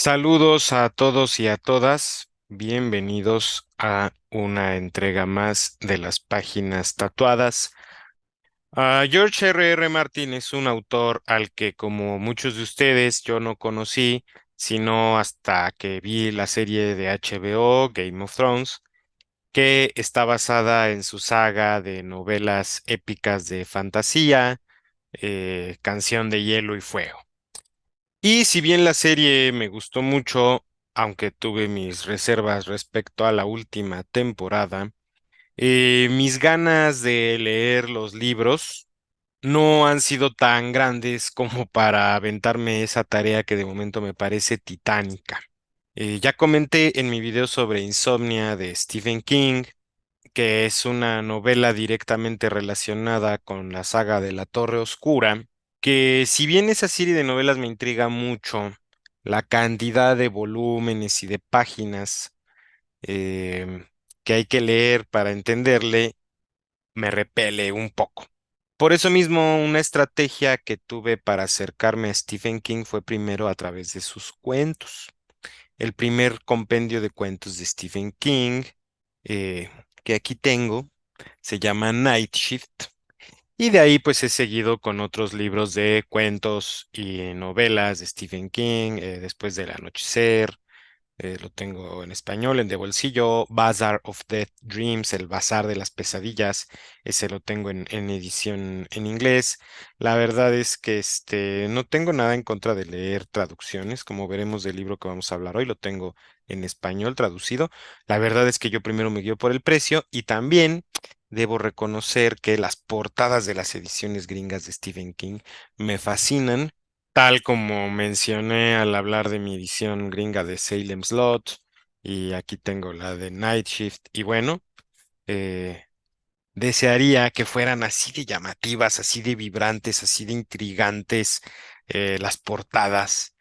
Saludos a todos y a todas. Bienvenidos a una entrega más de las páginas tatuadas. George R. Martin es un autor al que, como muchos de ustedes, yo no conocí, sino hasta que vi la serie de HBO, Game of Thrones, que está basada en su saga de novelas épicas de fantasía, Canción de Hielo y Fuego. Y si bien la serie me gustó mucho, aunque tuve mis reservas respecto a la última temporada, mis ganas de leer los libros no han sido tan grandes como para aventarme esa tarea que de momento me parece titánica. Ya comenté en mi video sobre Insomnia de Stephen King, que es una novela directamente relacionada con la saga de La Torre Oscura, que si bien esa serie de novelas me intriga mucho, la cantidad de volúmenes y de páginas em, que hay que leer para entenderle me repele un poco. Por eso mismo, una estrategia que tuve para acercarme a Stephen King fue primero a través de sus cuentos. El primer compendio de cuentos de Stephen King, eh, que aquí tengo, se llama Night Shift. Y de ahí pues he seguido con otros libros de cuentos y novelas de Stephen King, Después del anochecer, lo tengo en español, en de bolsillo, Bazaar of Death Dreams, el Bazar de las Pesadillas, ese lo tengo en edición en inglés. La verdad es que no tengo nada en contra de leer traducciones, como veremos del libro que vamos a hablar hoy, lo tengo en español traducido. La verdad es que yo primero me guío por el precio y también debo reconocer que las portadas de las ediciones gringas de Stephen King me fascinan. Tal como mencioné al hablar de mi edición gringa de Salem Slot, y aquí tengo la de Night Shift, y bueno, eh, desearía que fueran así de llamativas, así de vibrantes, así de intrigantes las portadas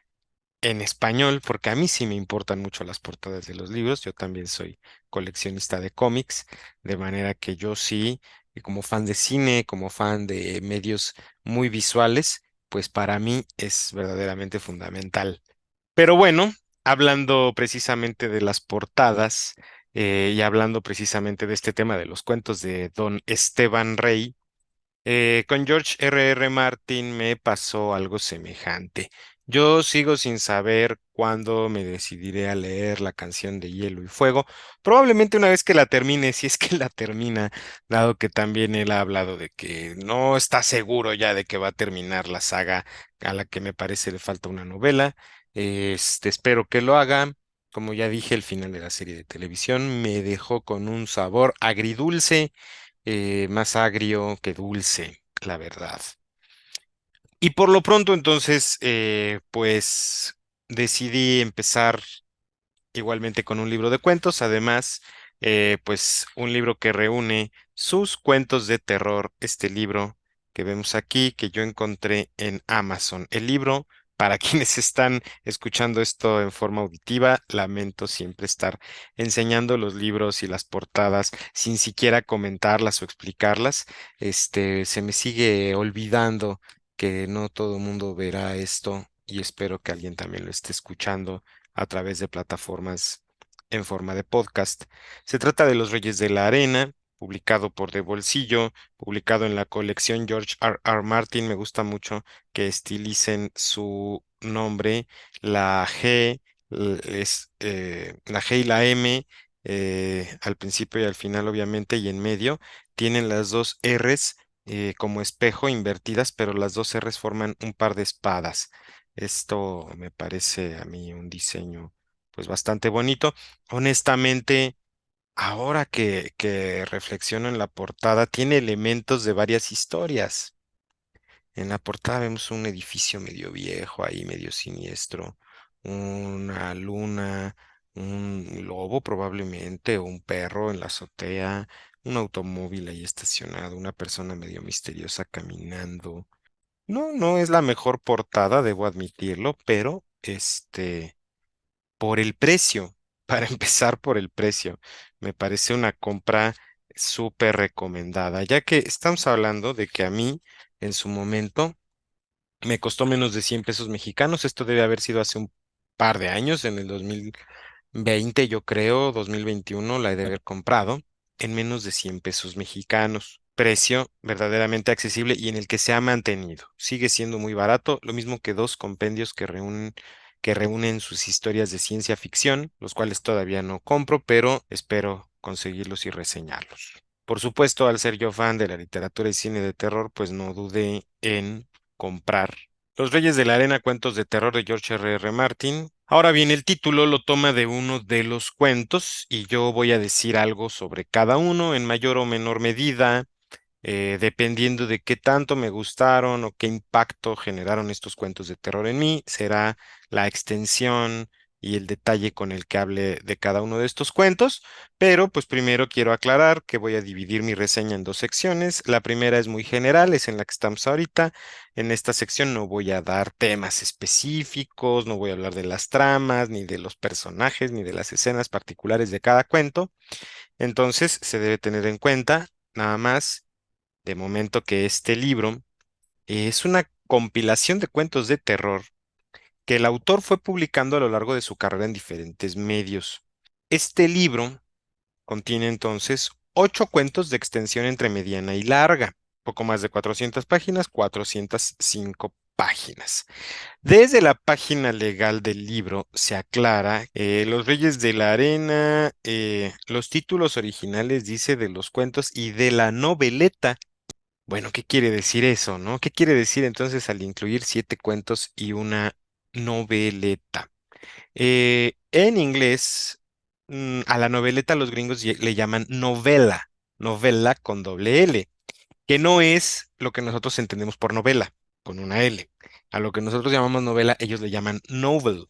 en español, porque a mí sí me importan mucho las portadas de los libros. Yo también soy coleccionista de cómics, de manera que yo sí, y como fan de cine, como fan de medios muy visuales, pues para mí es verdaderamente fundamental. Pero bueno, hablando precisamente de las portadas y hablando precisamente de este tema de los cuentos de don Esteban Rey, con George R. Martin me pasó algo semejante. Yo sigo sin saber cuándo me decidiré a leer la canción de Hielo y Fuego. Probablemente una vez que la termine, si es que la termina, dado que también él ha hablado de que no está seguro ya de que va a terminar la saga a la que me parece le falta una novela. Espero que lo haga. Como ya dije, el final de la serie de televisión me dejó con un sabor agridulce, más agrio que dulce, la verdad. Y por lo pronto entonces, pues decidí empezar igualmente con un libro de cuentos, además, pues un libro que reúne sus cuentos de terror, este libro que vemos aquí, que yo encontré en Amazon. El libro, para quienes están escuchando esto en forma auditiva, lamento siempre estar enseñando los libros y las portadas sin siquiera comentarlas o explicarlas. Se me sigue olvidando que no todo el mundo verá esto y espero que alguien también lo esté escuchando a través de plataformas en forma de podcast. Se trata de Los Reyes de la Arena, publicado por De Bolsillo, publicado en la colección George R. Martin. Me gusta mucho que estilicen su nombre, la G, la G y la M, al principio y al final, obviamente, y en medio, tienen las dos Rs. Como espejo invertidas, pero las dos Rs forman un par de espadas. Esto me parece a mí un diseño pues bastante bonito. Honestamente, ahora que reflexiono en la portada, tiene elementos de varias historias. En la portada vemos un edificio medio viejo ahí, medio siniestro, una luna, un lobo probablemente, o un perro en la azotea, un automóvil ahí estacionado, una persona medio misteriosa caminando. No, no es la mejor portada, debo admitirlo, pero por el precio, para empezar por el precio, me parece una compra súper recomendada, ya que estamos hablando de que a mí, en su momento, me costó menos de 100 pesos mexicanos. Esto debe haber sido hace par de años, en el 2020, yo creo, 2021, la he de haber comprado en menos de 100 pesos mexicanos. Precio verdaderamente accesible y en el que se ha mantenido. Sigue siendo muy barato, lo mismo que dos compendios que reúnen sus historias de ciencia ficción, los cuales todavía no compro, pero espero conseguirlos y reseñarlos. Por supuesto, al ser yo fan de la literatura y cine de terror, pues no dudé en comprar Los Reyes de la Arena, cuentos de terror de George R. Martin. Ahora bien, el título lo toma de uno de los cuentos y yo voy a decir algo sobre cada uno en mayor o menor medida, dependiendo de qué tanto me gustaron o qué impacto generaron estos cuentos de terror en mí, será la extensión y el detalle con el que hable de cada uno de estos cuentos. Pero pues primero quiero aclarar que voy a dividir mi reseña en dos secciones. La primera es muy general, es en la que estamos ahorita. En esta sección no voy a dar temas específicos, no voy a hablar de las tramas, ni de los personajes, ni de las escenas particulares de cada cuento. Entonces se debe tener en cuenta nada más de momento que este libro es una compilación de cuentos de terror que el autor fue publicando a lo largo de su carrera en diferentes medios. Este libro contiene entonces 8 cuentos de extensión entre mediana y larga, poco más de 400 páginas, 405 páginas. Desde la página legal del libro se aclara, Los Reyes de la Arena, los títulos originales dice de los cuentos y de la noveleta. Bueno, ¿qué quiere decir eso, no? ¿Qué quiere decir entonces al incluir 7 cuentos y una noveleta? En inglés, a la noveleta los gringos le llaman novela, novela con doble L, que no es lo que nosotros entendemos por novela, con una L. A lo que nosotros llamamos novela, ellos le llaman novel.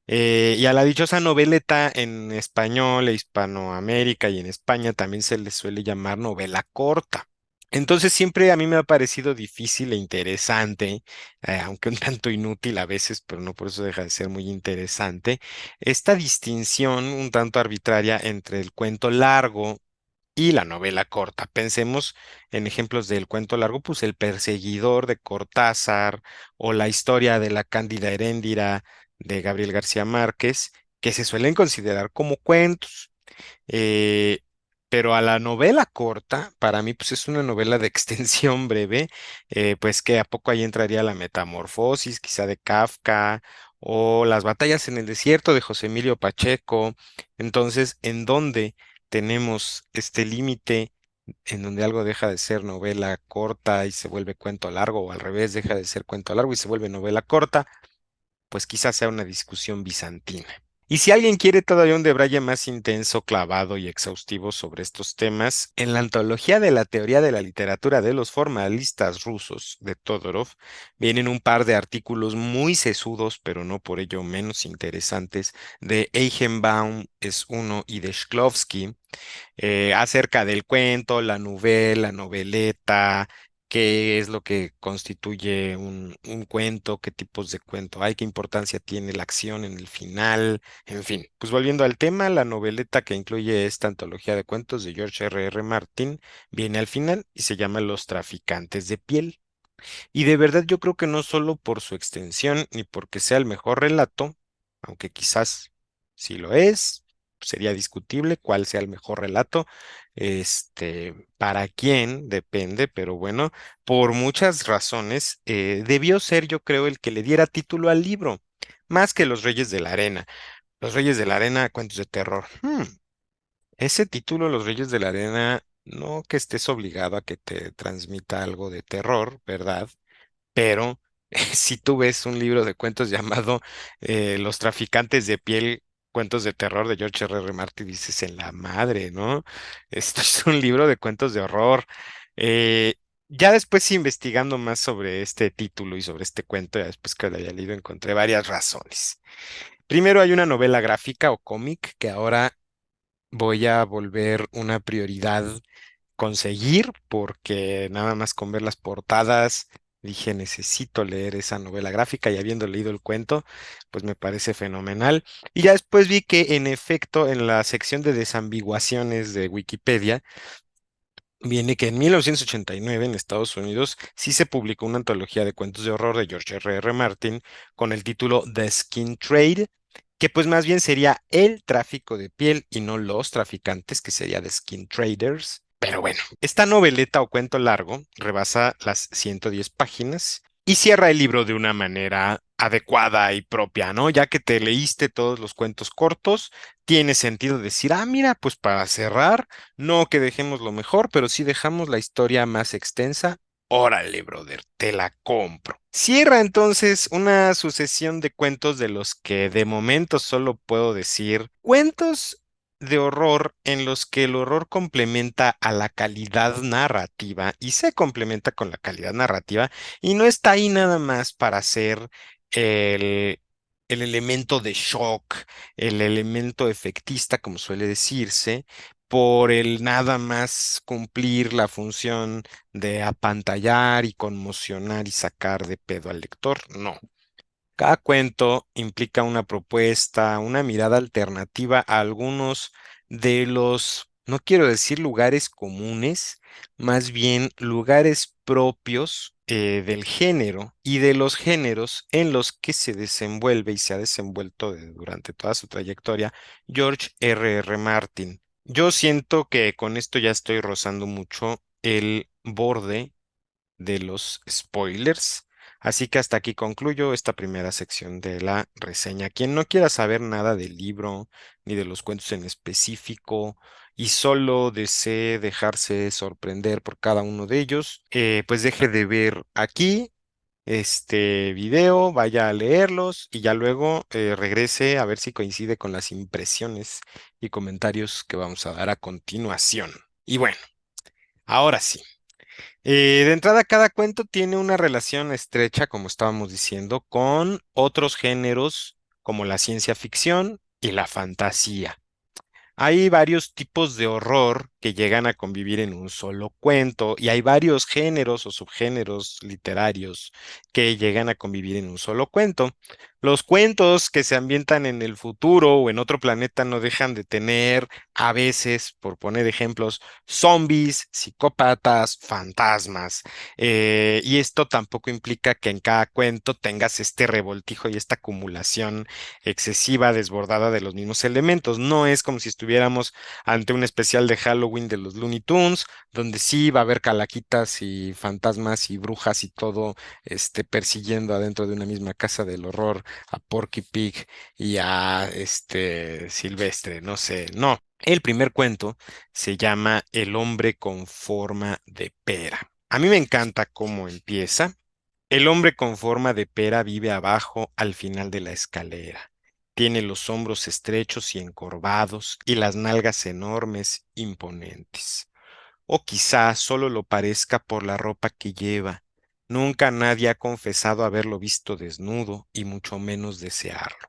Y a la dichosa noveleta en español, e Hispanoamérica y en España también se le suele llamar novela corta. Entonces siempre a mí me ha parecido difícil e interesante, aunque un tanto inútil a veces, pero no por eso deja de ser muy interesante, esta distinción un tanto arbitraria entre el cuento largo y la novela corta. Pensemos en ejemplos del cuento largo, pues El perseguidor de Cortázar o la historia de la Cándida Heréndira de Gabriel García Márquez, que se suelen considerar como cuentos. Eh, pero a la novela corta, para mí, pues es una novela de extensión breve, pues que a poco ahí entraría la Metamorfosis, quizá de Kafka, o Las batallas en el desierto de José Emilio Pacheco. Entonces, ¿en dónde tenemos este límite en donde algo deja de ser novela corta y se vuelve cuento largo, o al revés, deja de ser cuento largo y se vuelve novela corta? Pues quizás sea una discusión bizantina. Y si alguien quiere todavía un debraye más intenso, clavado y exhaustivo sobre estos temas, en la antología de la teoría de la literatura de los formalistas rusos de Todorov vienen un par de artículos muy sesudos, pero no por ello menos interesantes, de Eichenbaum es uno y de Shklovsky, acerca del cuento, la novela, noveleta, qué es lo que constituye un cuento, qué tipos de cuento hay, qué importancia tiene la acción en el final, en fin. Pues volviendo al tema, la noveleta que incluye esta antología de cuentos de George R. Martin viene al final y se llama Los traficantes de piel. Y de verdad yo creo que no solo por su extensión ni porque sea el mejor relato, aunque quizás si lo es, sería discutible cuál sea el mejor relato, para quién depende, pero bueno, por muchas razones, debió ser yo creo el que le diera título al libro, más que Los Reyes de la Arena. Los Reyes de la Arena, cuentos de terror. Ese título, Los Reyes de la Arena, no que estés obligado a que te transmita algo de terror, ¿verdad? Pero si tú ves un libro de cuentos llamado Los traficantes de piel, cuentos de terror de George R. R. Martin, dices en la madre, ¿no? Esto es un libro de cuentos de horror. Eh, ya después investigando más sobre este título y sobre este cuento, ya después que lo haya leído, encontré varias razones. Primero hay una novela gráfica o cómic que ahora voy a volver una prioridad conseguir, porque nada más con ver las portadas dije, necesito leer esa novela gráfica y habiendo leído el cuento, pues me parece fenomenal. Y ya después vi que en efecto en la sección de desambiguaciones de Wikipedia viene que en 1989 en Estados Unidos sí se publicó una antología de cuentos de horror de George R. R. Martin con el título The Skin Trade. que pues más bien sería el tráfico de piel y no los traficantes, que sería de skin traders. Pero bueno, esta noveleta o cuento largo rebasa las 110 páginas y cierra el libro de una manera adecuada y propia, ¿no? Ya que te leíste todos los cuentos cortos, tiene sentido decir, ah, mira, pues para cerrar, no que dejemos lo mejor, pero sí dejamos la historia más extensa. Órale, brother, te la compro. Cierra entonces una sucesión de cuentos de los que de momento solo puedo decir cuentos de horror en los que el horror complementa a la calidad narrativa y se complementa con la calidad narrativa y no está ahí nada más para hacer el, el elemento de shock, el elemento efectista, como suele decirse, por el nada más cumplir la función de apantallar y conmocionar y sacar de pedo al lector. No. Cada cuento implica una propuesta, una mirada alternativa a algunos de los, no quiero decir lugares comunes, más bien lugares propios del género y de los géneros en los que se desenvuelve y se ha desenvuelto durante toda su trayectoria George R. Martin. Yo siento que con esto ya estoy rozando mucho el borde de los spoilers. Así que hasta aquí concluyo esta primera sección de la reseña. Quien no quiera saber nada del libro ni de los cuentos en específico y solo desee dejarse sorprender por cada uno de ellos, pues deje de ver aquí este video, vaya a leerlos y ya luego regrese a ver si coincide con las impresiones y comentarios que vamos a dar a continuación. Y bueno, ahora sí. De entrada, cada cuento tiene una relación estrecha, como estábamos diciendo, con otros géneros como la ciencia ficción y la fantasía. Hay varios tipos de horror que llegan a convivir en un solo cuento y hay varios géneros o subgéneros literarios que llegan a convivir en un solo cuento. Los cuentos que se ambientan en el futuro o en otro planeta no dejan de tener, a veces, por poner ejemplos, zombies, psicópatas, fantasmas. Y esto tampoco implica que en cada cuento tengas este revoltijo y esta acumulación excesiva, desbordada de los mismos elementos. No es como si estuviéramos ante un especial de Halloween de los Looney Tunes, donde sí va a haber calaquitas y fantasmas y brujas y todo, persiguiendo adentro de una misma casa del horror a Porky Pig y a Silvestre, no sé, no. El primer cuento se llama El hombre con forma de pera. A mí me encanta cómo empieza. El hombre con forma de pera vive abajo al final de la escalera. Tiene los hombros estrechos y encorvados y las nalgas enormes, imponentes. O quizá solo lo parezca por la ropa que lleva. Nunca nadie ha confesado haberlo visto desnudo y mucho menos desearlo.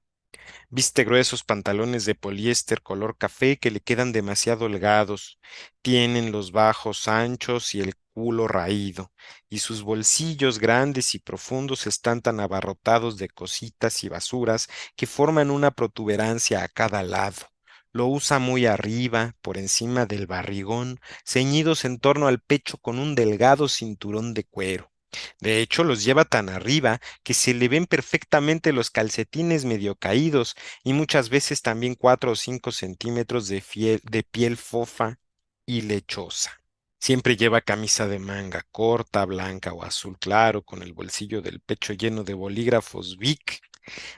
Viste gruesos pantalones de poliéster color café que le quedan demasiado holgados. Tienen los bajos anchos y el culo raído, y sus bolsillos grandes y profundos están tan abarrotados de cositas y basuras que forman una protuberancia a cada lado. Lo usa muy arriba, por encima del barrigón, ceñidos en torno al pecho con un delgado cinturón de cuero. De hecho, los lleva tan arriba que se le ven perfectamente los calcetines medio caídos y muchas veces también 4 o 5 centímetros de piel fofa y lechosa. Siempre lleva camisa de manga corta, blanca o azul claro, con el bolsillo del pecho lleno de bolígrafos Bic,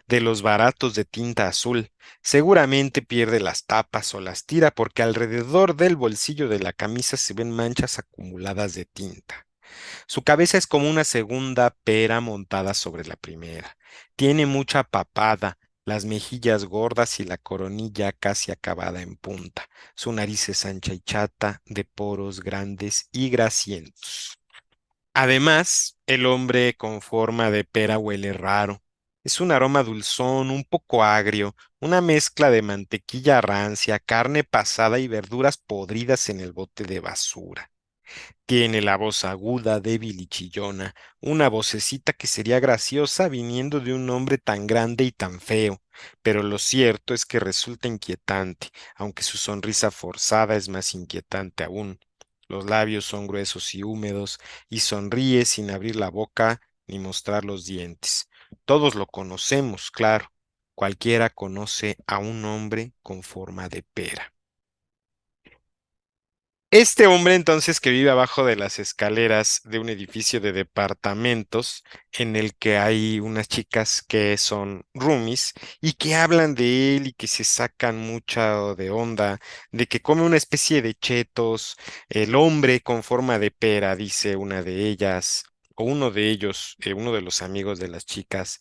de los baratos de tinta azul. Seguramente pierde las tapas o las tira porque alrededor del bolsillo de la camisa se ven manchas acumuladas de tinta. Su cabeza es como una segunda pera montada sobre la primera. Tiene mucha papada, las mejillas gordas y la coronilla casi acabada en punta. Su nariz es ancha y chata, de poros grandes y grasientos. Además, el hombre con forma de pera huele raro. Es un aroma dulzón, un poco agrio, una mezcla de mantequilla rancia, carne pasada y verduras podridas en el bote de basura. Tiene la voz aguda, débil y chillona, una vocecita que sería graciosa viniendo de un hombre tan grande y tan feo, pero lo cierto es que resulta inquietante, aunque su sonrisa forzada es más inquietante aún. Los labios son gruesos y húmedos, y sonríe sin abrir la boca ni mostrar los dientes. Todos lo conocemos, claro. Cualquiera conoce a un hombre con forma de pera. Este hombre entonces que vive abajo de las escaleras de un edificio de departamentos en el que hay unas chicas que son roomies y que hablan de él y que se sacan mucha de onda, de que come una especie de chetos, el hombre con forma de pera, dice una de ellas. O uno de ellos, uno de los amigos de las chicas,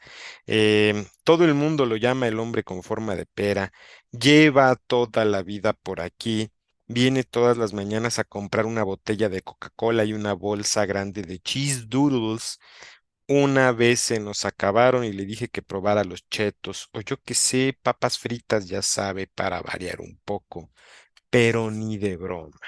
todo el mundo lo llama el hombre con forma de pera, lleva toda la vida por aquí. Viene todas las mañanas a comprar una botella de Coca-Cola y una bolsa grande de cheese doodles. Una vez se nos acabaron y le dije que probara los chetos, o yo que sé, papas fritas, ya sabe, para variar un poco, pero ni de broma.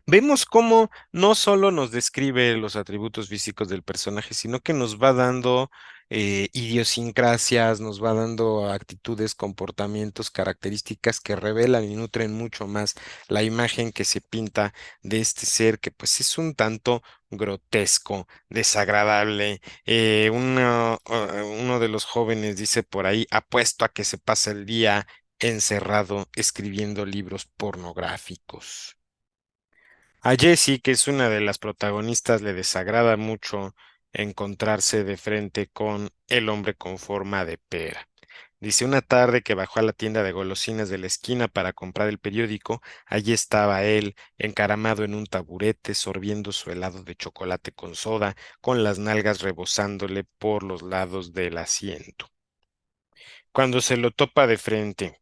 Vemos cómo no solo nos describe los atributos físicos del personaje, sino que nos va dando idiosincrasias, nos va dando actitudes, comportamientos, características que revelan y nutren mucho más la imagen que se pinta de este ser que pues es un tanto grotesco, desagradable. Uno de los jóvenes dice por ahí, apuesto a que se pasa el día encerrado escribiendo libros pornográficos. A Jessie, que es una de las protagonistas, le desagrada mucho encontrarse de frente con el hombre con forma de pera. Dice una tarde que bajó a la tienda de golosinas de la esquina para comprar el periódico, allí estaba él, encaramado en un taburete, sorbiendo su helado de chocolate con soda, con las nalgas rebosándole por los lados del asiento. Cuando se lo topa de frente,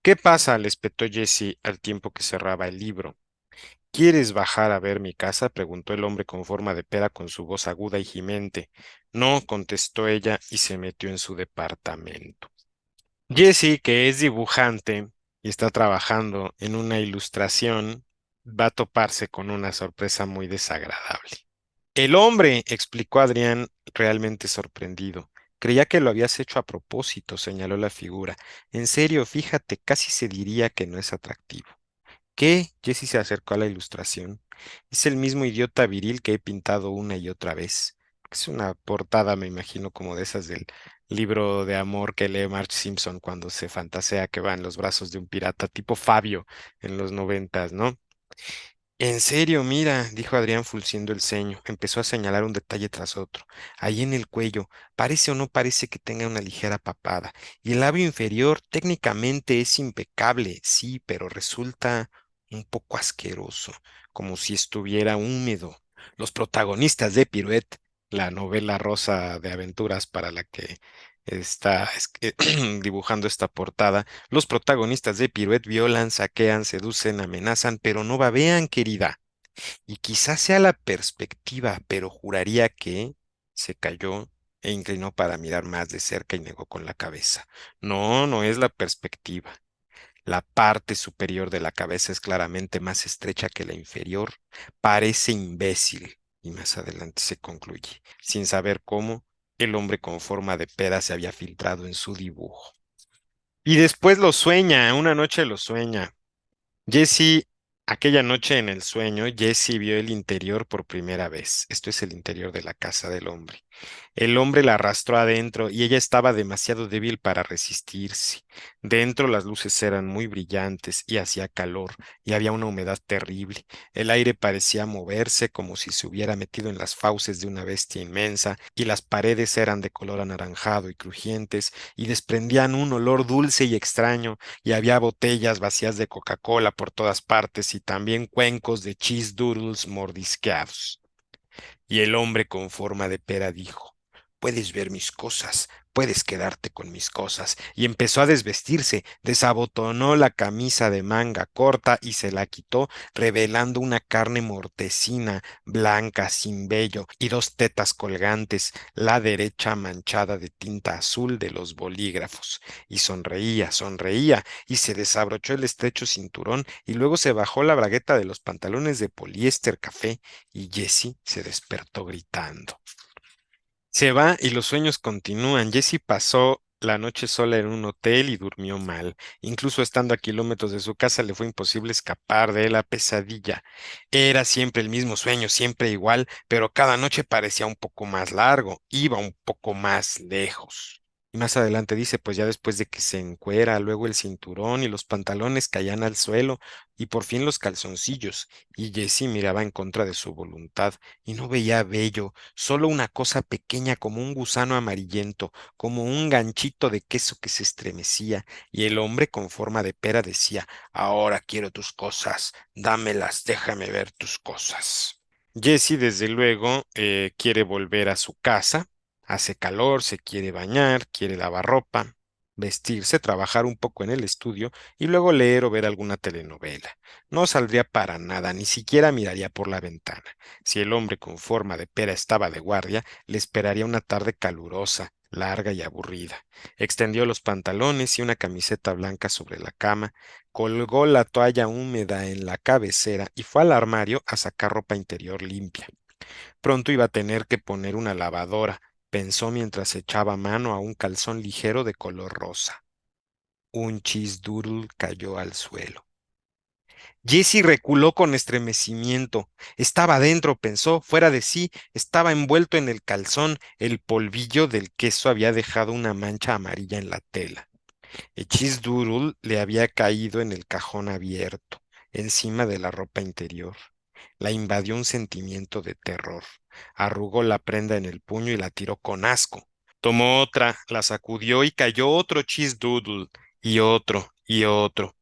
¿qué pasa? Le espetó Jessie al tiempo que cerraba el libro. ¿Quieres bajar a ver mi casa? Preguntó el hombre con forma de pera con su voz aguda y gimente. No, contestó ella y se metió en su departamento. Jessie, que es dibujante y está trabajando en una ilustración, va a toparse con una sorpresa muy desagradable. El hombre, explicó Adrián, realmente sorprendido. Creía que lo habías hecho a propósito, señaló la figura. En serio, fíjate, casi se diría que no es atractivo. ¿Qué? Jesse se acercó a la ilustración. Es el mismo idiota viril que he pintado una y otra vez. Es una portada, me imagino, como de esas del libro de amor que lee Marge Simpson cuando se fantasea que va en los brazos de un pirata tipo Fabio en los noventas, ¿no? En serio, mira, dijo Adrián frunciendo el ceño. Empezó a señalar un detalle tras otro. Ahí en el cuello, parece o no parece que tenga una ligera papada. Y el labio inferior técnicamente es impecable, sí, pero resulta un poco asqueroso, como si estuviera húmedo. Los protagonistas de Pirouette, la novela rosa de aventuras para la que está dibujando esta portada, los protagonistas de Pirouette violan, saquean, seducen, amenazan, pero no babean, querida. Y quizás sea la perspectiva, pero juraría que se cayó e inclinó para mirar más de cerca y negó con la cabeza. No, no es la perspectiva. La parte superior de la cabeza es claramente más estrecha que la inferior. Parece imbécil. Y más adelante se concluye, sin saber cómo, el hombre con forma de pera se había filtrado en su dibujo. Y después lo sueña, una noche lo sueña. Jesse, aquella noche en el sueño, Jesse vio el interior por primera vez. Esto es el interior de la casa del hombre. El hombre la arrastró adentro y ella estaba demasiado débil para resistirse. Dentro las luces eran muy brillantes y hacía calor y había una humedad terrible. El aire parecía moverse como si se hubiera metido en las fauces de una bestia inmensa y las paredes eran de color anaranjado y crujientes y desprendían un olor dulce y extraño y había botellas vacías de Coca-Cola por todas partes y también cuencos de cheese doodles mordisqueados. Y el hombre con forma de pera dijo, puedes ver mis cosas, puedes quedarte con mis cosas. Y empezó a desvestirse, desabotonó la camisa de manga corta y se la quitó, revelando una carne mortecina, blanca, sin vello, y dos tetas colgantes, la derecha manchada de tinta azul de los bolígrafos. Y sonreía, sonreía, y se desabrochó el estrecho cinturón, y luego se bajó la bragueta de los pantalones de poliéster café y Jessie se despertó gritando. Se va y los sueños continúan. Jessie pasó la noche sola en un hotel y durmió mal. Incluso estando a kilómetros de su casa le fue imposible escapar de la pesadilla. Era siempre el mismo sueño, siempre igual, pero cada noche parecía un poco más largo, iba un poco más lejos. Y más adelante dice, pues ya después de que se encuera, luego el cinturón y los pantalones caían al suelo y por fin los calzoncillos. Y Jessie miraba en contra de su voluntad y no veía vello, solo una cosa pequeña como un gusano amarillento, como un ganchito de queso que se estremecía. Y el hombre con forma de pera decía, ahora quiero tus cosas, dámelas, déjame ver tus cosas. Jessie, desde luego, quiere volver a su casa. Hace calor, se quiere bañar, quiere lavar ropa, vestirse, trabajar un poco en el estudio y luego leer o ver alguna telenovela. No saldría para nada, ni siquiera miraría por la ventana. Si el hombre con forma de pera estaba de guardia, le esperaría una tarde calurosa, larga y aburrida. Extendió los pantalones y una camiseta blanca sobre la cama, colgó la toalla húmeda en la cabecera y fue al armario a sacar ropa interior limpia. Pronto iba a tener que poner una lavadora, pensó mientras echaba mano a un calzón ligero de color rosa. Un cheesedoodle cayó al suelo. Jessie reculó con estremecimiento. Estaba dentro, pensó, fuera de sí, estaba envuelto en el calzón. El polvillo del queso había dejado una mancha amarilla en la tela. El cheesedoodle le había caído en el cajón abierto, encima de la ropa interior. La invadió un sentimiento de terror. Arrugó la prenda en el puño y la tiró con asco. Tomó otra, la sacudió y cayó otro cheesedoodle, y otro, y otro.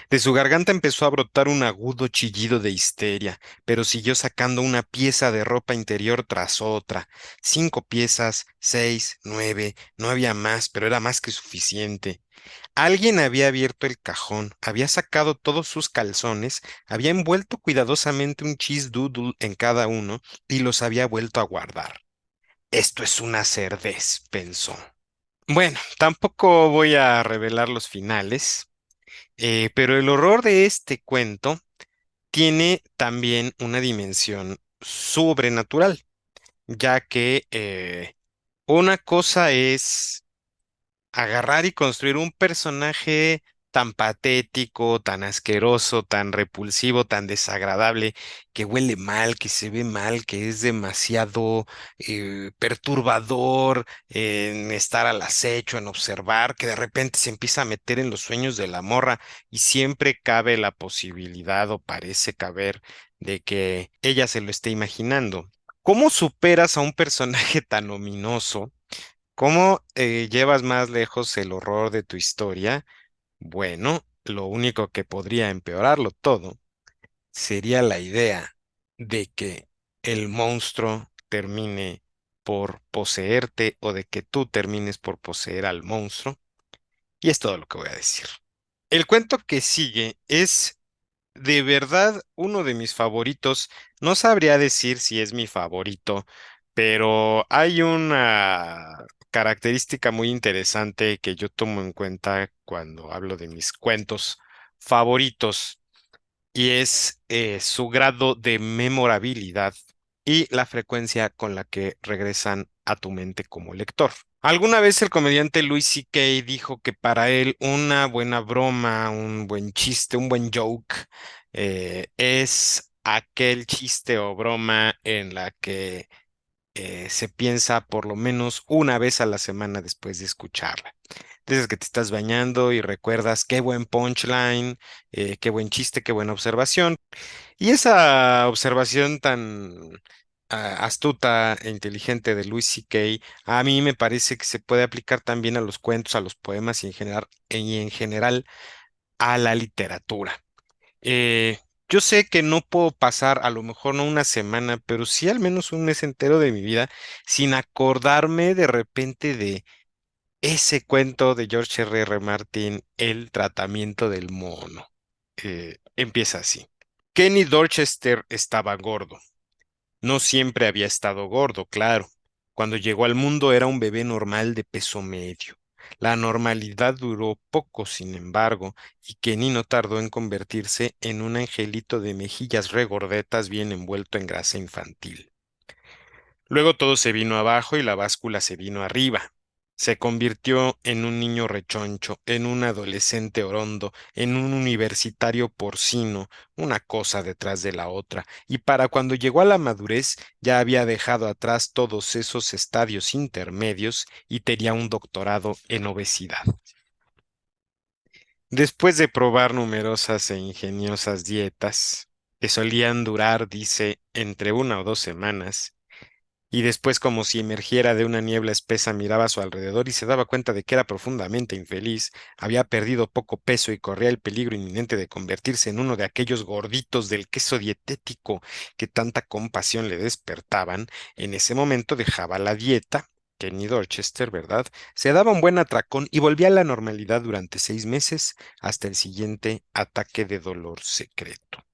De su garganta empezó a brotar un agudo chillido de histeria, pero siguió sacando una pieza de ropa interior tras otra. 5 piezas, 6, 9, no había más, pero era más que suficiente. Alguien había abierto el cajón, había sacado todos sus calzones, había envuelto cuidadosamente un cheesedoodle en cada uno y los había vuelto a guardar. Esto es una cerdez, pensó. Bueno, tampoco voy a revelar los finales, pero el horror de este cuento tiene también una dimensión sobrenatural, ya que una cosa es agarrar y construir un personaje tan patético, tan asqueroso, tan repulsivo, tan desagradable, que huele mal, que se ve mal, que es demasiado perturbador en estar al acecho, en observar, que de repente se empieza a meter en los sueños de la morra y siempre cabe la posibilidad o parece caber de que ella se lo esté imaginando. ¿Cómo superas a un personaje tan ominoso? ¿Cómo llevas más lejos el horror de tu historia? Bueno, lo único que podría empeorarlo todo sería la idea de que el monstruo termine por poseerte o de que tú termines por poseer al monstruo. Y es todo lo que voy a decir. El cuento que sigue es de verdad uno de mis favoritos. No sabría decir si es mi favorito, pero hay una característica muy interesante que yo tomo en cuenta cuando hablo de mis cuentos favoritos y es su grado de memorabilidad y la frecuencia con la que regresan a tu mente como lector. Alguna vez el comediante Louis C.K. dijo que para él una buena broma, un buen chiste, un buen joke, es aquel chiste o broma en la que se piensa por lo menos una vez a la semana después de escucharla. Desde que te estás bañando y recuerdas qué buen punchline, qué buen chiste, qué buena observación. Y esa observación tan astuta e inteligente de Louis C.K. a mí me parece que se puede aplicar también a los cuentos, a los poemas y en general a la literatura. Eh, yo sé que no puedo pasar a lo mejor no una semana, pero sí al menos un mes entero de mi vida sin acordarme de repente de ese cuento de George R. Martin, El tratamiento del mono. Empieza así. Kenny Dorchester estaba gordo. No siempre había estado gordo, claro. Cuando llegó al mundo era un bebé normal de peso medio. La normalidad duró poco, sin embargo, y Kenny no tardó en convertirse en un angelito de mejillas regordetas bien envuelto en grasa infantil. Luego todo se vino abajo y la báscula se vino arriba. Se convirtió en un niño rechoncho, en un adolescente orondo, en un universitario porcino, una cosa detrás de la otra, y para cuando llegó a la madurez ya había dejado atrás todos esos estadios intermedios y tenía un doctorado en obesidad. Después de probar numerosas e ingeniosas dietas, que solían durar, dice, entre 1 o 2 semanas, y después, como si emergiera de una niebla espesa, miraba a su alrededor y se daba cuenta de que era profundamente infeliz, había perdido poco peso y corría el peligro inminente de convertirse en uno de aquellos gorditos del queso dietético que tanta compasión le despertaban. En ese momento dejaba la dieta. Kenny Dorchester, ¿verdad? Se daba un buen atracón y volvía a la normalidad durante 6 meses hasta el siguiente ataque de dolor secreto.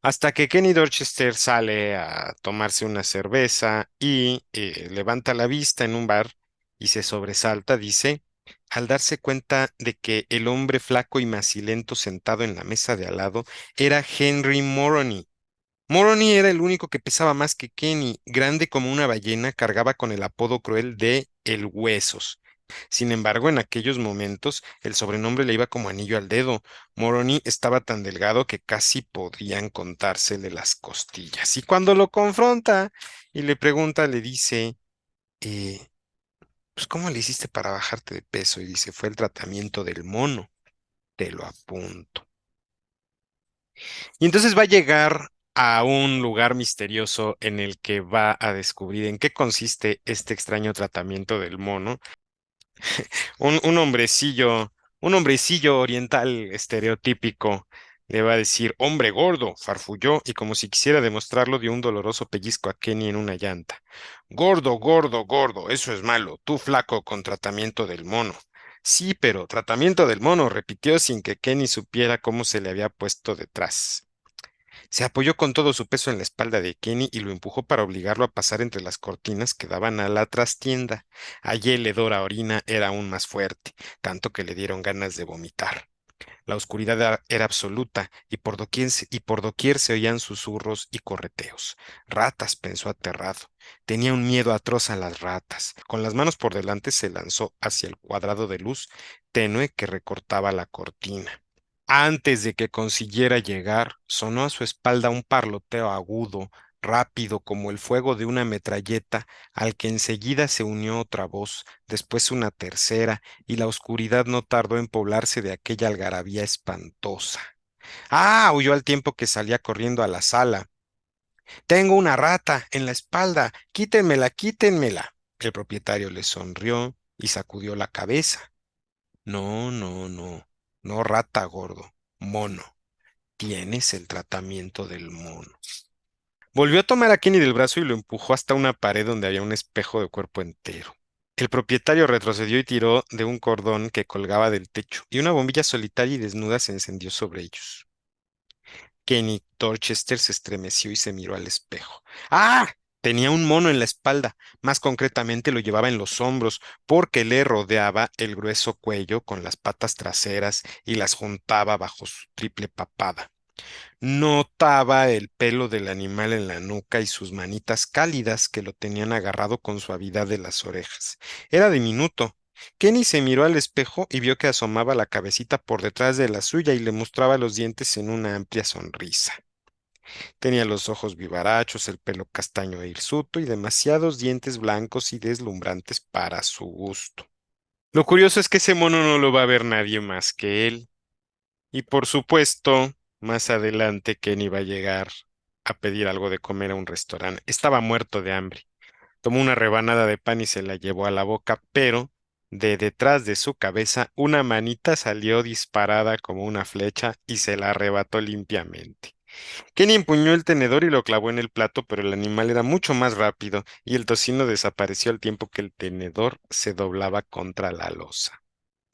Hasta que Kenny Dorchester sale a tomarse una cerveza y levanta la vista en un bar y se sobresalta, dice, al darse cuenta de que el hombre flaco y macilento sentado en la mesa de al lado era Henry Moroney. Moroney era el único que pesaba más que Kenny, grande como una ballena, cargaba con el apodo cruel de El Huesos. Sin embargo, en aquellos momentos el sobrenombre le iba como anillo al dedo. Moroney estaba tan delgado que casi podían contársele las costillas. Y cuando lo confronta y le pregunta, le dice, eh, pues, ¿cómo le hiciste para bajarte de peso? Y dice, fue el tratamiento del mono, te lo apunto. Y entonces va a llegar a un lugar misterioso en el que va a descubrir en qué consiste este extraño tratamiento del mono. Un hombrecillo, un hombrecillo oriental estereotípico le va a decir, hombre gordo, farfulló, y como si quisiera demostrarlo, dio un doloroso pellizco a Kenny en una llanta. Gordo, gordo, gordo, eso es malo. Tú flaco con tratamiento del mono. Sí, pero tratamiento del mono, repitió sin que Kenny supiera cómo se le había puesto detrás. Se apoyó con todo su peso en la espalda de Kenny y lo empujó para obligarlo a pasar entre las cortinas que daban a la trastienda. Allí el hedor a orina era aún más fuerte, tanto que le dieron ganas de vomitar. La oscuridad era absoluta y por doquier se oían susurros y correteos. Ratas, pensó aterrado. Tenía un miedo atroz a las ratas. Con las manos por delante se lanzó hacia el cuadrado de luz tenue que recortaba la cortina. Antes de que consiguiera llegar, sonó a su espalda un parloteo agudo, rápido como el fuego de una metralleta, al que enseguida se unió otra voz, después una tercera, y la oscuridad no tardó en poblarse de aquella algarabía espantosa. ¡Ah! Huyó al tiempo que salía corriendo a la sala. Tengo una rata en la espalda. Quítenmela, quítenmela. El propietario le sonrió y sacudió la cabeza. No, no, no, no rata gordo, mono. Tienes el tratamiento del mono. Volvió a tomar a Kenny del brazo y lo empujó hasta una pared donde había un espejo de cuerpo entero. El propietario retrocedió y tiró de un cordón que colgaba del techo, y una bombilla solitaria y desnuda se encendió sobre ellos. Kenny Dorchester se estremeció y se miró al espejo. ¡Ah! Tenía un mono en la espalda, más concretamente lo llevaba en los hombros, porque le rodeaba el grueso cuello con las patas traseras y las juntaba bajo su triple papada. Notaba el pelo del animal en la nuca y sus manitas cálidas que lo tenían agarrado con suavidad de las orejas. Era diminuto. Kenny se miró al espejo y vio que asomaba la cabecita por detrás de la suya y le mostraba los dientes en una amplia sonrisa. Tenía los ojos vivarachos, el pelo castaño e hirsuto y demasiados dientes blancos y deslumbrantes para su gusto. Lo curioso es que ese mono no lo va a ver nadie más que él. Y por supuesto, más adelante Kenny va a llegar a pedir algo de comer a un restaurante. Estaba muerto de hambre. Tomó una rebanada de pan y se la llevó a la boca, pero de detrás de su cabeza una manita salió disparada como una flecha y se la arrebató limpiamente. Kenny empuñó el tenedor y lo clavó en el plato, pero el animal era mucho más rápido y el tocino desapareció al tiempo que el tenedor se doblaba contra la losa.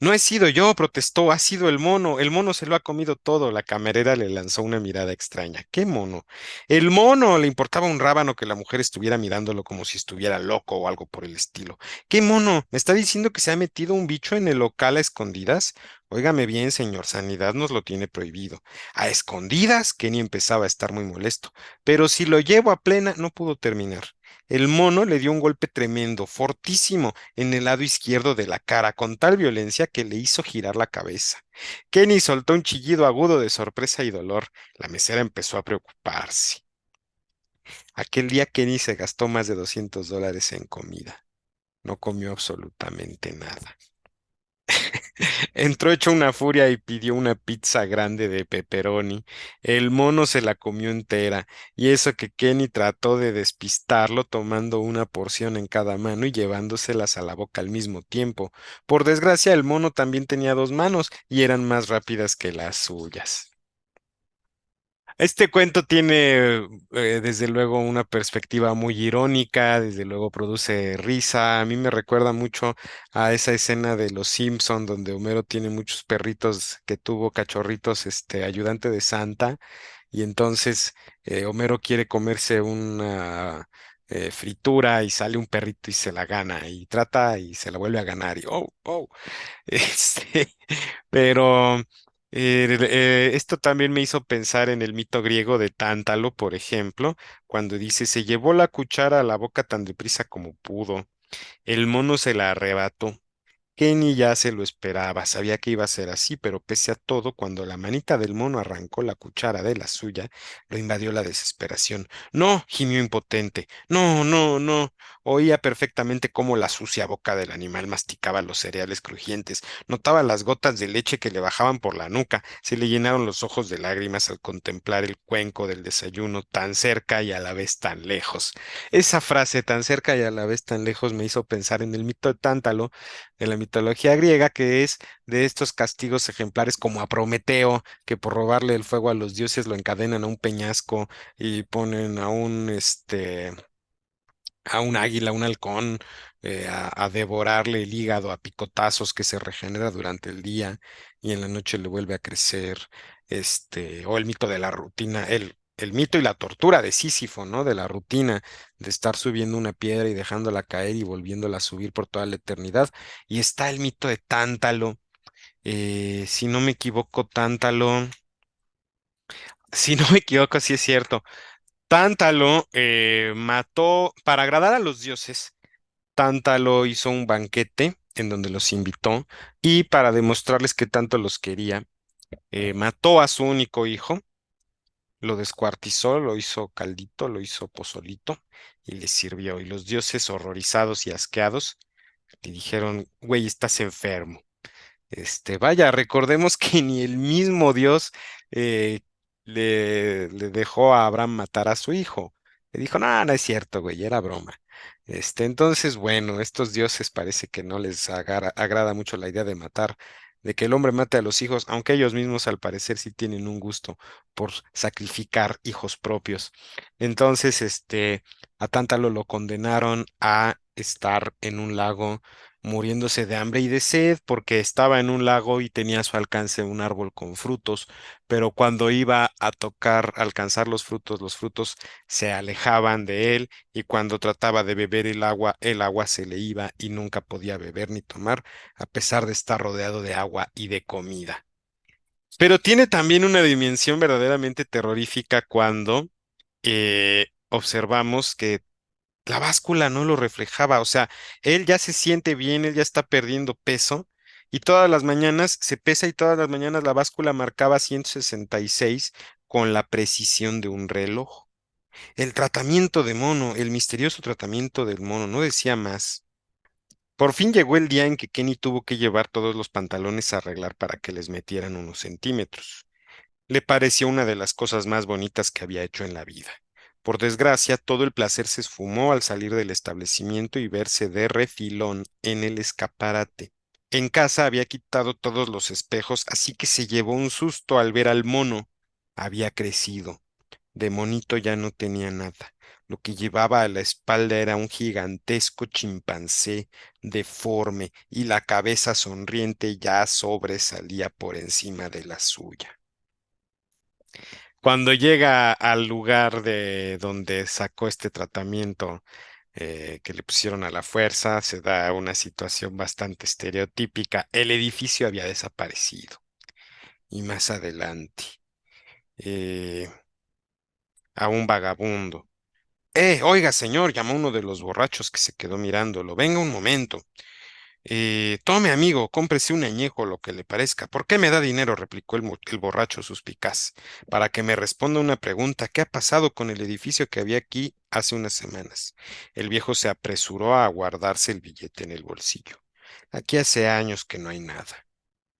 No he sido yo, protestó, ha sido el mono se lo ha comido todo. La camarera le lanzó una mirada extraña. ¿Qué mono? El mono, le importaba un rábano que la mujer estuviera mirándolo como si estuviera loco o algo por el estilo. ¿Qué mono? ¿Me está diciendo que se ha metido un bicho en el local a escondidas? Óigame bien, señor, Sanidad nos lo tiene prohibido. ¿A escondidas? Kenny empezaba a estar muy molesto. Pero si lo llevo a plena, no pudo terminar. El mono le dio un golpe tremendo, fortísimo, en el lado izquierdo de la cara, con tal violencia que le hizo girar la cabeza. Kenny soltó un chillido agudo de sorpresa y dolor. La mesera empezó a preocuparse. Aquel día Kenny se gastó más de $200 en comida. No comió absolutamente nada. Entró hecho una furia y pidió una pizza grande de pepperoni. El mono se la comió entera, y eso que Kenny trató de despistarlo tomando una porción en cada mano y llevándoselas a la boca al mismo tiempo. Por desgracia, el mono también tenía dos manos y eran más rápidas que las suyas. Este cuento tiene, desde luego, una perspectiva muy irónica, desde luego produce risa. A mí me recuerda mucho a esa escena de Los Simpson donde Homero tiene muchos perritos que tuvo cachorritos, ayudante de Santa, y entonces Homero quiere comerse una fritura y sale un perrito y se la gana y trata y se la vuelve a ganar y oh, oh. Este, pero esto también me hizo pensar en el mito griego de Tántalo, por ejemplo, cuando dice, se llevó la cuchara a la boca tan deprisa como pudo. El mono se la arrebató. Kenny ya se lo esperaba, sabía que iba a ser así, pero pese a todo, cuando la manita del mono arrancó la cuchara de la suya, lo invadió la desesperación. No, gimió impotente. No, no, no. Oía perfectamente cómo la sucia boca del animal masticaba los cereales crujientes. Notaba las gotas de leche que le bajaban por la nuca. Se le llenaron los ojos de lágrimas al contemplar el cuenco del desayuno tan cerca y a la vez tan lejos. Esa frase tan cerca y a la vez tan lejos me hizo pensar en el mito de Tántalo de la mitología griega, que es de estos castigos ejemplares como a Prometeo, que por robarle el fuego a los dioses lo encadenan a un peñasco y ponen a un águila, a un halcón, a devorarle el hígado a picotazos que se regenera durante el día y en la noche le vuelve a crecer, o el mito de la rutina, el mito y la tortura de Sísifo, ¿no? De la rutina, de estar subiendo una piedra y dejándola caer y volviéndola a subir por toda la eternidad. Y está el mito de Tántalo, si no me equivoco, Tántalo, si no me equivoco, sí es cierto. Tántalo mató para agradar a los dioses. Tántalo hizo un banquete en donde los invitó y para demostrarles que tanto los quería, mató a su único hijo, lo descuartizó, lo hizo caldito, lo hizo pozolito y les sirvió. Y los dioses, horrorizados y asqueados, le dijeron, güey, estás enfermo. Vaya, recordemos que ni el mismo Dios eh, le dejó a Abraham matar a su hijo. Le dijo, no, no es cierto, güey, era broma. Entonces, bueno, estos dioses parece que no les agrada mucho la idea de matar, de que el hombre mate a los hijos, aunque ellos mismos al parecer sí tienen un gusto por sacrificar hijos propios. Entonces, a Tántalo lo condenaron a estar en un lago muriéndose de hambre y de sed porque estaba en un lago y tenía a su alcance un árbol con frutos, pero cuando iba a tocar, alcanzar los frutos se alejaban de él y cuando trataba de beber el agua se le iba y nunca podía beber ni tomar, a pesar de estar rodeado de agua y de comida. Pero tiene también una dimensión verdaderamente terrorífica cuando observamos que la báscula no lo reflejaba, o sea, él ya se siente bien, él ya está perdiendo peso y todas las mañanas se pesa y todas las mañanas la báscula marcaba 166 con la precisión de un reloj. El tratamiento de mono, el misterioso tratamiento del mono, no decía más. Por fin llegó el día en que Kenny tuvo que llevar todos los pantalones a arreglar para que les metieran unos centímetros. Le pareció una de las cosas más bonitas que había hecho en la vida. Por desgracia, todo el placer se esfumó al salir del establecimiento y verse de refilón en el escaparate. En casa había quitado todos los espejos, así que se llevó un susto al ver al mono. Había crecido. De monito ya no tenía nada. Lo que llevaba a la espalda era un gigantesco chimpancé deforme y la cabeza sonriente ya sobresalía por encima de la suya. Cuando llega al lugar de donde sacó este tratamiento que le pusieron a la fuerza, se da una situación bastante estereotípica. El edificio había desaparecido. Y más adelante, eh, a un vagabundo Oiga, señor, llamó uno de los borrachos que se quedó mirándolo. Venga un momento. Tome, amigo, cómprese un añejo, lo que le parezca. ¿Por qué me da dinero? Replicó el borracho suspicaz. Para que me responda una pregunta. ¿Qué ha pasado con el edificio que había aquí hace unas semanas? El viejo se apresuró a guardarse el billete en el bolsillo. Aquí hace años que no hay nada.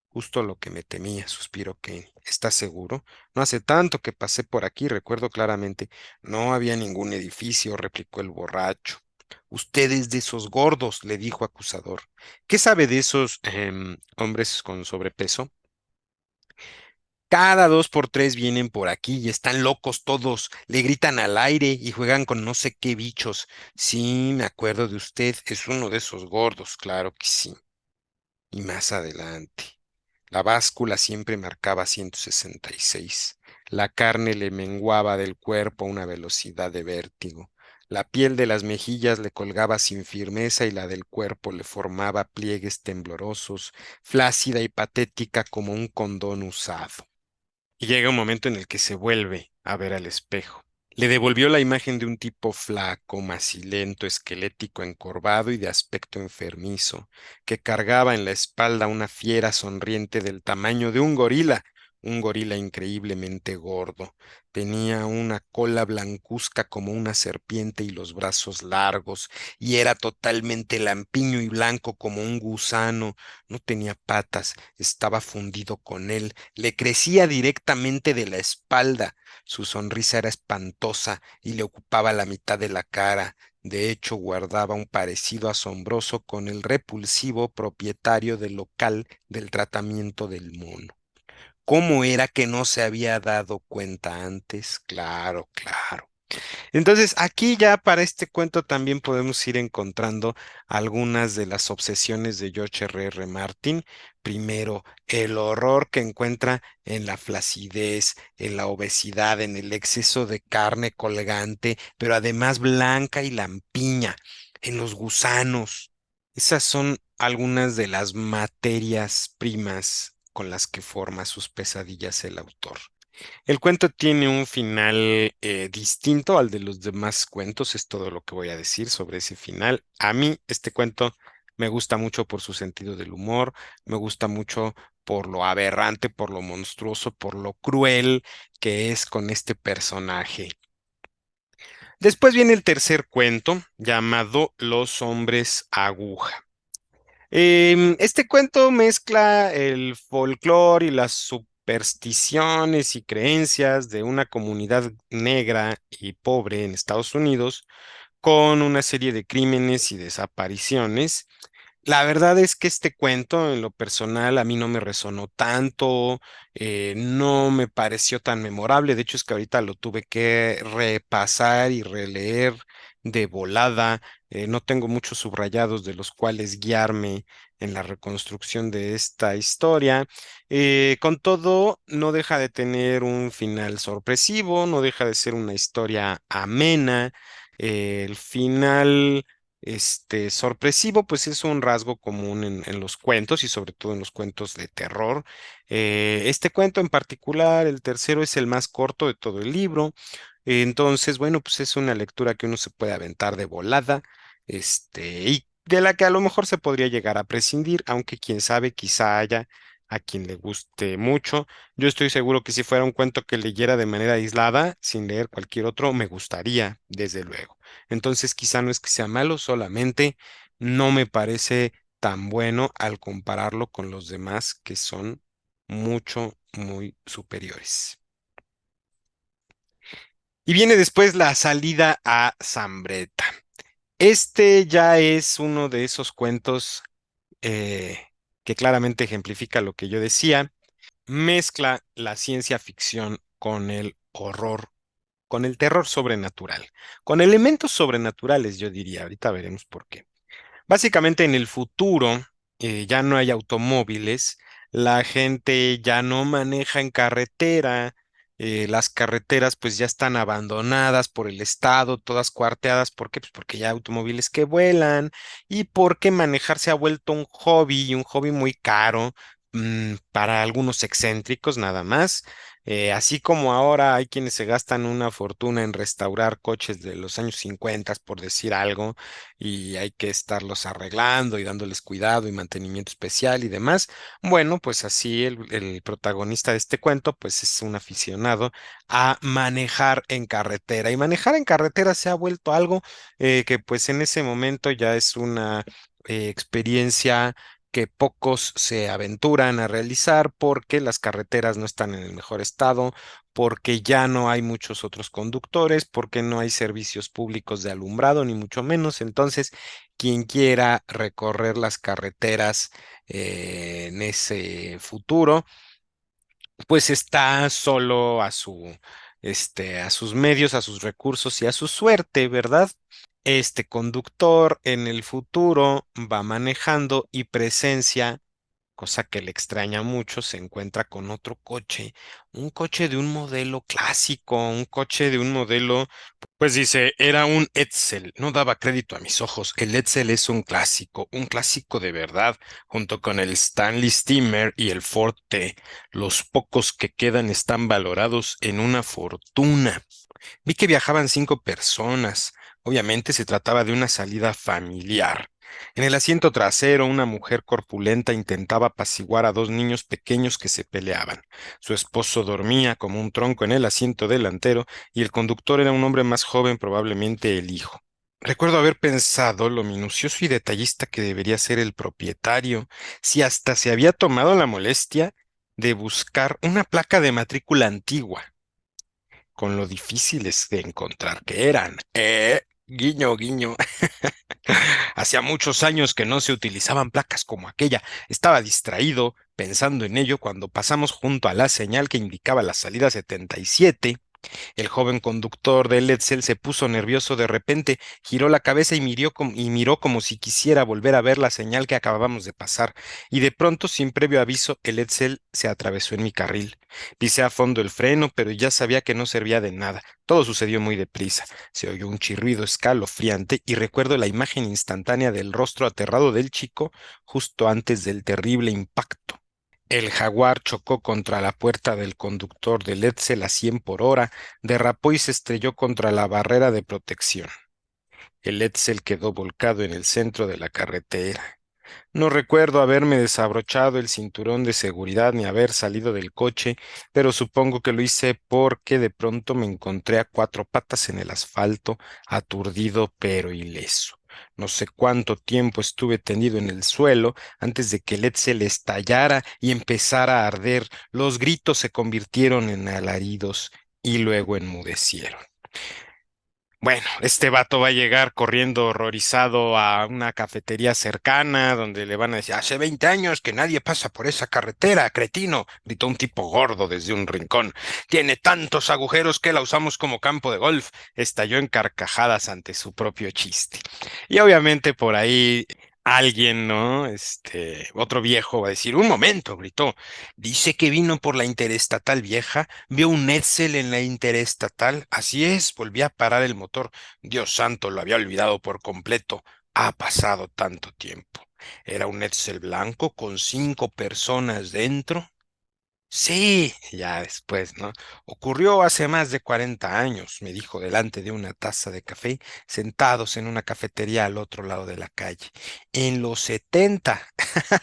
Justo lo que me temía, suspiró Kane. ¿Estás seguro? No hace tanto que pasé por aquí, recuerdo claramente. No había ningún edificio, replicó el borracho. Usted es de esos gordos, le dijo acusador. ¿Qué sabe de esos hombres con sobrepeso? Cada dos por tres vienen por aquí y están locos todos. Le gritan al aire y juegan con no sé qué bichos. Sí, me acuerdo de usted. Es uno de esos gordos, claro que sí. Y más adelante. La báscula siempre marcaba 166. La carne le menguaba del cuerpo a una velocidad de vértigo. La piel de las mejillas le colgaba sin firmeza y la del cuerpo le formaba pliegues temblorosos, flácida y patética como un condón usado. Y llega un momento en el que se vuelve a ver al espejo. Le devolvió la imagen de un tipo flaco, macilento, esquelético, encorvado y de aspecto enfermizo, que cargaba en la espalda una fiera sonriente del tamaño de un gorila increíblemente gordo. Tenía una cola blancuzca como una serpiente y los brazos largos, y era totalmente lampiño y blanco como un gusano. No tenía patas, estaba fundido con él, le crecía directamente de la espalda. Su sonrisa era espantosa y le ocupaba la mitad de la cara. De hecho, guardaba un parecido asombroso con el repulsivo propietario del local del tratamiento del mono. ¿Cómo era que no se había dado cuenta antes? Claro, claro. Entonces, aquí ya para este cuento también podemos ir encontrando algunas de las obsesiones de George R. Martin. Primero, el horror que encuentra en la flacidez, en la obesidad, en el exceso de carne colgante, pero además blanca y lampiña, en los gusanos. Esas son algunas de las materias primas con las que forma sus pesadillas el autor. El cuento tiene un final distinto al de los demás cuentos, es todo lo que voy a decir sobre ese final. A mí este cuento me gusta mucho por su sentido del humor, me gusta mucho por lo aberrante, por lo monstruoso, por lo cruel que es con este personaje. Después viene el tercer cuento llamado Los hombres aguja. Este cuento mezcla el folclore y las supersticiones y creencias de una comunidad negra y pobre en Estados Unidos con una serie de crímenes y desapariciones. La verdad es que este cuento, en lo personal, a mí no me resonó tanto, no me pareció tan memorable. De hecho, es que ahorita lo tuve que repasar y releer de volada. No tengo muchos subrayados de los cuales guiarme en la reconstrucción de esta historia. Con todo, no deja de tener un final sorpresivo, no deja de ser una historia amena. El final sorpresivo, pues es un rasgo común en los cuentos y sobre todo en los cuentos de terror. Este cuento en particular, el tercero, es el más corto de todo el libro. Entonces, bueno, pues es una lectura que uno se puede aventar de volada, y de la que a lo mejor se podría llegar a prescindir, aunque quién sabe, quizá haya a quien le guste mucho. Yo estoy seguro que si fuera un cuento que leyera de manera aislada, sin leer cualquier otro, me gustaría, desde luego. Entonces, quizá no es que sea malo, solamente no me parece tan bueno al compararlo con los demás que son mucho, muy superiores. Y viene después la salida a Zambreta. Este ya es uno de esos cuentos eh, que claramente ejemplifica lo que yo decía. Mezcla la ciencia ficción con el horror, con el terror sobrenatural, con elementos sobrenaturales, yo diría. Ahorita veremos por qué. Básicamente en el futuro ya no hay automóviles, la gente ya no maneja en carretera, las carreteras pues ya están abandonadas por el estado, todas cuarteadas. ¿Por qué? Pues porque ya hay automóviles que vuelan y porque manejar se ha vuelto un hobby y un hobby muy caro, para algunos excéntricos nada más. Así como ahora hay quienes se gastan una fortuna en restaurar coches de los años 50, por decir algo, y hay que estarlos arreglando y dándoles cuidado y mantenimiento especial y demás. Bueno, pues así el protagonista de este cuento, pues es un aficionado a manejar en carretera. Y manejar en carretera se ha vuelto algo que pues en ese momento ya es una experiencia que pocos se aventuran a realizar porque las carreteras no están en el mejor estado, porque ya no hay muchos otros conductores, porque no hay servicios públicos de alumbrado, ni mucho menos. Entonces, quien quiera recorrer las carreteras en ese futuro, pues está solo a sus medios, a sus recursos y a su suerte, ¿verdad? Este conductor en el futuro va manejando y presencia, cosa que le extraña mucho, se encuentra con otro coche, un coche de un modelo clásico, un coche de un modelo, pues dice, era un Edsel, no daba crédito a mis ojos, el Edsel es un clásico de verdad, junto con el Stanley Steamer y el Ford T, los pocos que quedan están valorados en una fortuna. Vi que viajaban 5 personas. Obviamente se trataba de una salida familiar. En el asiento trasero, una mujer corpulenta intentaba apaciguar a 2 niños pequeños que se peleaban. Su esposo dormía como un tronco en el asiento delantero y el conductor era un hombre más joven, probablemente el hijo. Recuerdo haber pensado lo minucioso y detallista que debería ser el propietario, si hasta se había tomado la molestia de buscar una placa de matrícula antigua con lo difíciles de encontrar que eran. Guiño, guiño. Hacía muchos años que no se utilizaban placas como aquella. Estaba distraído pensando en ello cuando pasamos junto a la señal que indicaba la salida 77. El joven conductor del Edsel se puso nervioso de repente, giró la cabeza y miró como si quisiera volver a ver la señal que acabábamos de pasar, y de pronto, sin previo aviso, el Edsel se atravesó en mi carril. Pisé a fondo el freno, pero ya sabía que no servía de nada. Todo sucedió muy deprisa. Se oyó un chirrido escalofriante y recuerdo la imagen instantánea del rostro aterrado del chico justo antes del terrible impacto. El jaguar chocó contra la puerta del conductor del Edsel a 100 por hora, derrapó y se estrelló contra la barrera de protección. El Edsel quedó volcado en el centro de la carretera. No recuerdo haberme desabrochado el cinturón de seguridad ni haber salido del coche, pero supongo que lo hice porque de pronto me encontré a 4 patas en el asfalto, aturdido pero ileso. No sé cuánto tiempo estuve tendido en el suelo antes de que el Edsel estallara y empezara a arder. Los gritos se convirtieron en alaridos y luego enmudecieron. Bueno, este vato va a llegar corriendo horrorizado a una cafetería cercana donde le van a decir, hace 20 años que nadie pasa por esa carretera, cretino, gritó un tipo gordo desde un rincón. Tiene tantos agujeros que la usamos como campo de golf. Estalló en carcajadas ante su propio chiste. Y obviamente por ahí alguien, ¿no? Otro viejo va a decir, un momento, gritó. Dice que vino por la interestatal vieja, vio un Edsel en la interestatal. Así es, volví a parar el motor. Dios santo, lo había olvidado por completo. Ha pasado tanto tiempo. Era un Edsel blanco con 5 personas dentro. Sí, ya después, ¿no? Ocurrió hace más de 40 años, me dijo delante de una taza de café, sentados en una cafetería al otro lado de la calle. En los 70,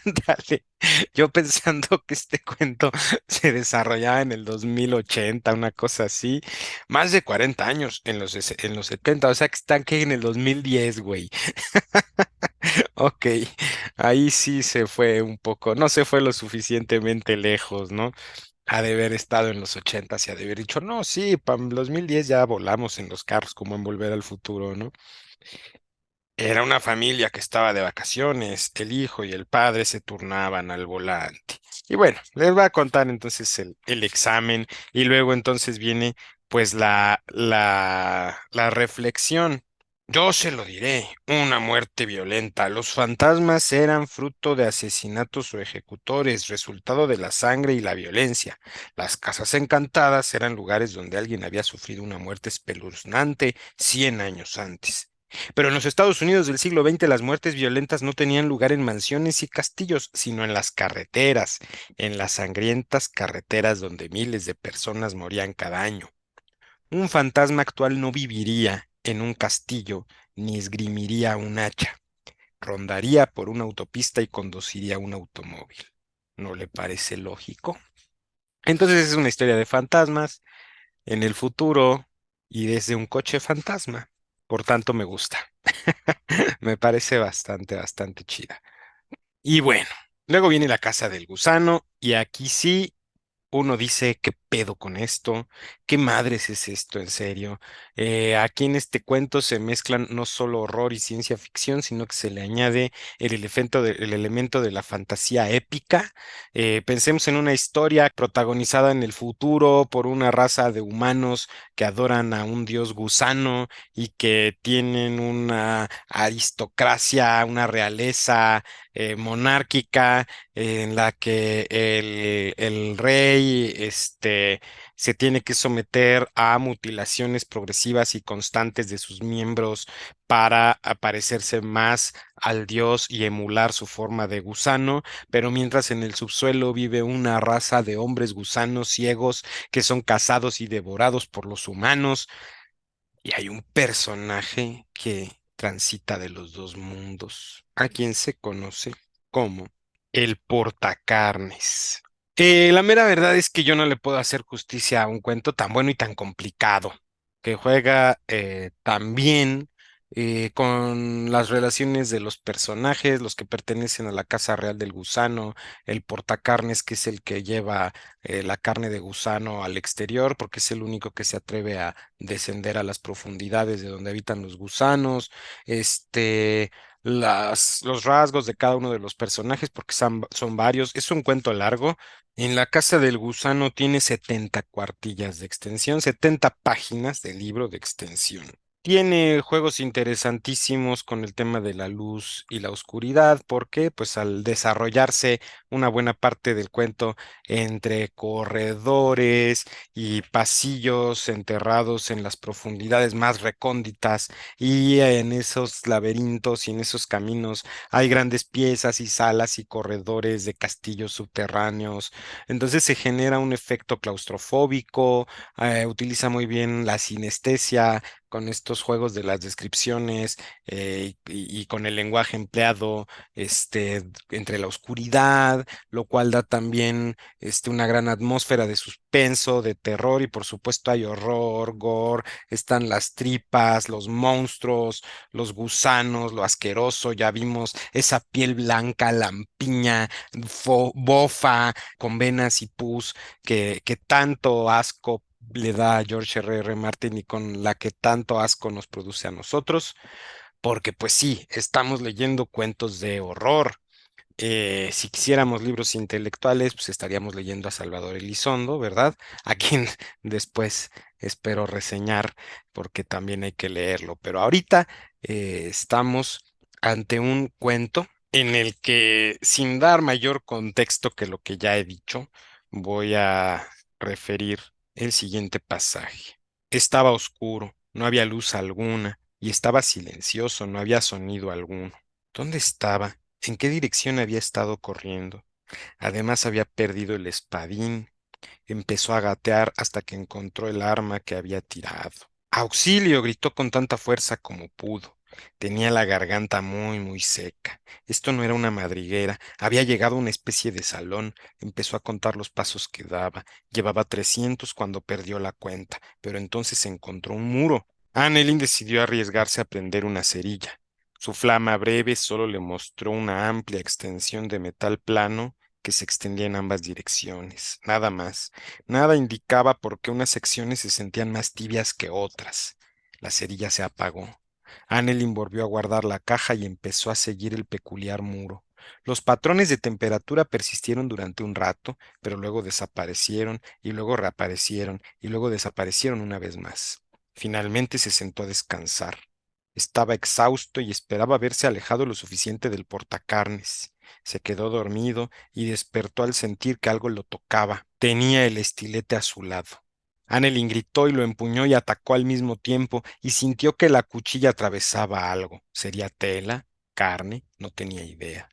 ándale. Yo pensando que este cuento se desarrollaba en el 2080, una cosa así. Más de 40 años en los 70, o sea que están que en el 2010, güey. Ok, ahí sí se fue un poco, no se fue lo suficientemente lejos, ¿no? Ha de haber estado en los 80 y ha de haber dicho, no, sí, para 2010 ya volamos en los carros como en Volver al Futuro, ¿no? Era una familia que estaba de vacaciones, el hijo y el padre se turnaban al volante. Y bueno, les voy a contar entonces el examen y luego entonces viene pues la reflexión. Yo se lo diré, una muerte violenta. Los fantasmas eran fruto de asesinatos o ejecutores, resultado de la sangre y la violencia. Las casas encantadas eran lugares donde alguien había sufrido una muerte espeluznante 100 años antes. Pero en los Estados Unidos del siglo XX las muertes violentas no tenían lugar en mansiones y castillos, sino en las carreteras, en las sangrientas carreteras donde miles de personas morían cada año. Un fantasma actual no viviría en un castillo ni esgrimiría un hacha. Rondaría por una autopista y conduciría un automóvil. ¿No le parece lógico? Entonces es una historia de fantasmas en el futuro y desde un coche fantasma. Por tanto, me gusta. Me parece bastante, bastante chida. Y bueno, luego viene la casa del gusano y aquí sí uno dice, ¿qué pedo con esto? ¿Qué madres es esto, en serio? Aquí en este cuento se mezclan no solo horror y ciencia ficción, sino que se le añade el elemento de la fantasía épica. Pensemos en una historia protagonizada en el futuro por una raza de humanos que adoran a un dios gusano y que tienen una aristocracia, una realeza monárquica en la que el rey se tiene que someter a mutilaciones progresivas y constantes de sus miembros para parecerse más al dios y emular su forma de gusano, pero mientras en el subsuelo vive una raza de hombres gusanos ciegos que son cazados y devorados por los humanos, y hay un personaje que transita de los dos mundos, a quien se conoce como el portacarnes. La mera verdad es que yo no le puedo hacer justicia a un cuento tan bueno y tan complicado, que juega tan bien con las relaciones de los personajes, los que pertenecen a la Casa Real del Gusano, el portacarnes, que es el que lleva la carne de gusano al exterior, porque es el único que se atreve a descender a las profundidades de donde habitan los gusanos, los rasgos de cada uno de los personajes, porque son varios. Es un cuento largo. En la Casa del Gusano tiene 70 cuartillas de extensión, 70 páginas de libro de extensión. Tiene juegos interesantísimos con el tema de la luz y la oscuridad, porque pues al desarrollarse una buena parte del cuento entre corredores y pasillos enterrados en las profundidades más recónditas y en esos laberintos y en esos caminos hay grandes piezas y salas y corredores de castillos subterráneos. Entonces se genera un efecto claustrofóbico, utiliza muy bien la sinestesia con estos juegos de las descripciones y con el lenguaje empleado entre la oscuridad, lo cual da también una gran atmósfera de suspenso, de terror y por supuesto hay horror, gore, están las tripas, los monstruos, los gusanos, lo asqueroso, ya vimos esa piel blanca, lampiña, bofa, con venas y pus, que tanto asco le da a George R. R. Martin y con la que tanto asco nos produce a nosotros, porque pues sí, estamos leyendo cuentos de horror. Si quisiéramos libros intelectuales, pues estaríamos leyendo a Salvador Elizondo, ¿verdad? A quien después espero reseñar porque también hay que leerlo. Pero ahorita estamos ante un cuento en el que, sin dar mayor contexto que lo que ya he dicho, voy a referir el siguiente pasaje. Estaba oscuro, no había luz alguna, y estaba silencioso, no había sonido alguno. ¿Dónde estaba? ¿En qué dirección había estado corriendo? Además había perdido el espadín. Empezó a gatear hasta que encontró el arma que había tirado. ¡Auxilio! Gritó con tanta fuerza como pudo. Tenía la garganta muy, muy seca. Esto no era una madriguera. Había llegado a una especie de salón. Empezó a contar los pasos que daba. Llevaba 300 cuando perdió la cuenta, pero entonces encontró un muro. Annelyn decidió arriesgarse a prender una cerilla. Su flama breve solo le mostró una amplia extensión de metal plano que se extendía en ambas direcciones. Nada más. Nada indicaba por qué unas secciones se sentían más tibias que otras. La cerilla se apagó. Annelyn volvió a guardar la caja y empezó a seguir el peculiar muro. Los patrones de temperatura persistieron durante un rato, pero luego desaparecieron y luego reaparecieron y luego desaparecieron una vez más. Finalmente se sentó a descansar. Estaba exhausto y esperaba haberse alejado lo suficiente del portacarnes. Se quedó dormido y despertó al sentir que algo lo tocaba. Tenía el estilete a su lado. Annelin gritó y lo empuñó y atacó al mismo tiempo, y sintió que la cuchilla atravesaba algo. ¿Sería tela? ¿Carne? No tenía idea.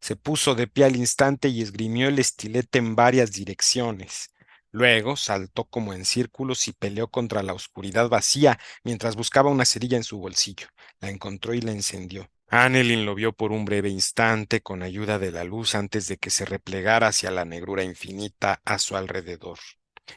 Se puso de pie al instante y esgrimió el estilete en varias direcciones. Luego saltó como en círculos y peleó contra la oscuridad vacía mientras buscaba una cerilla en su bolsillo. La encontró y la encendió. Annelin lo vio por un breve instante con ayuda de la luz antes de que se replegara hacia la negrura infinita a su alrededor.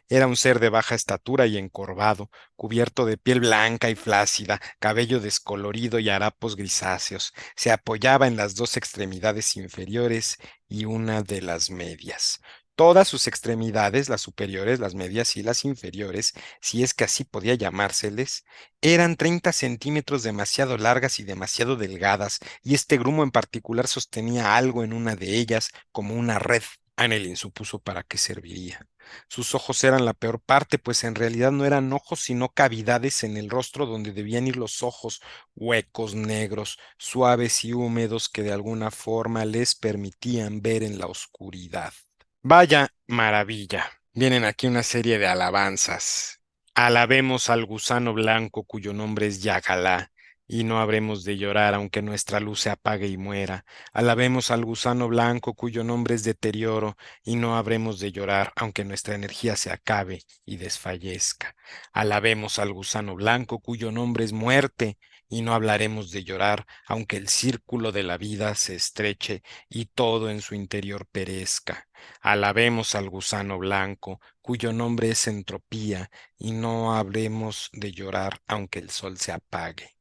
Era un ser de baja estatura y encorvado, cubierto de piel blanca y flácida, cabello descolorido y harapos grisáceos. Se apoyaba en las dos extremidades inferiores y una de las medias. Todas sus extremidades, las superiores, las medias y las inferiores, si es que así podía llamárseles, eran 30 centímetros demasiado largas y demasiado delgadas, y este grumo en particular sostenía algo en una de ellas como una red. Annelin supuso para qué serviría. Sus ojos eran la peor parte, pues en realidad no eran ojos, sino cavidades en el rostro donde debían ir los ojos, huecos negros, suaves y húmedos que de alguna forma les permitían ver en la oscuridad. Vaya maravilla. Vienen aquí una serie de alabanzas. Alabemos al gusano blanco cuyo nombre es Yagalá, y no habremos de llorar aunque nuestra luz se apague y muera. Alabemos al gusano blanco cuyo nombre es deterioro, y no habremos de llorar aunque nuestra energía se acabe y desfallezca. Alabemos al gusano blanco cuyo nombre es muerte, y no hablaremos de llorar aunque el círculo de la vida se estreche y todo en su interior perezca. Alabemos al gusano blanco, cuyo nombre es entropía, y no habremos de llorar aunque el sol se apague.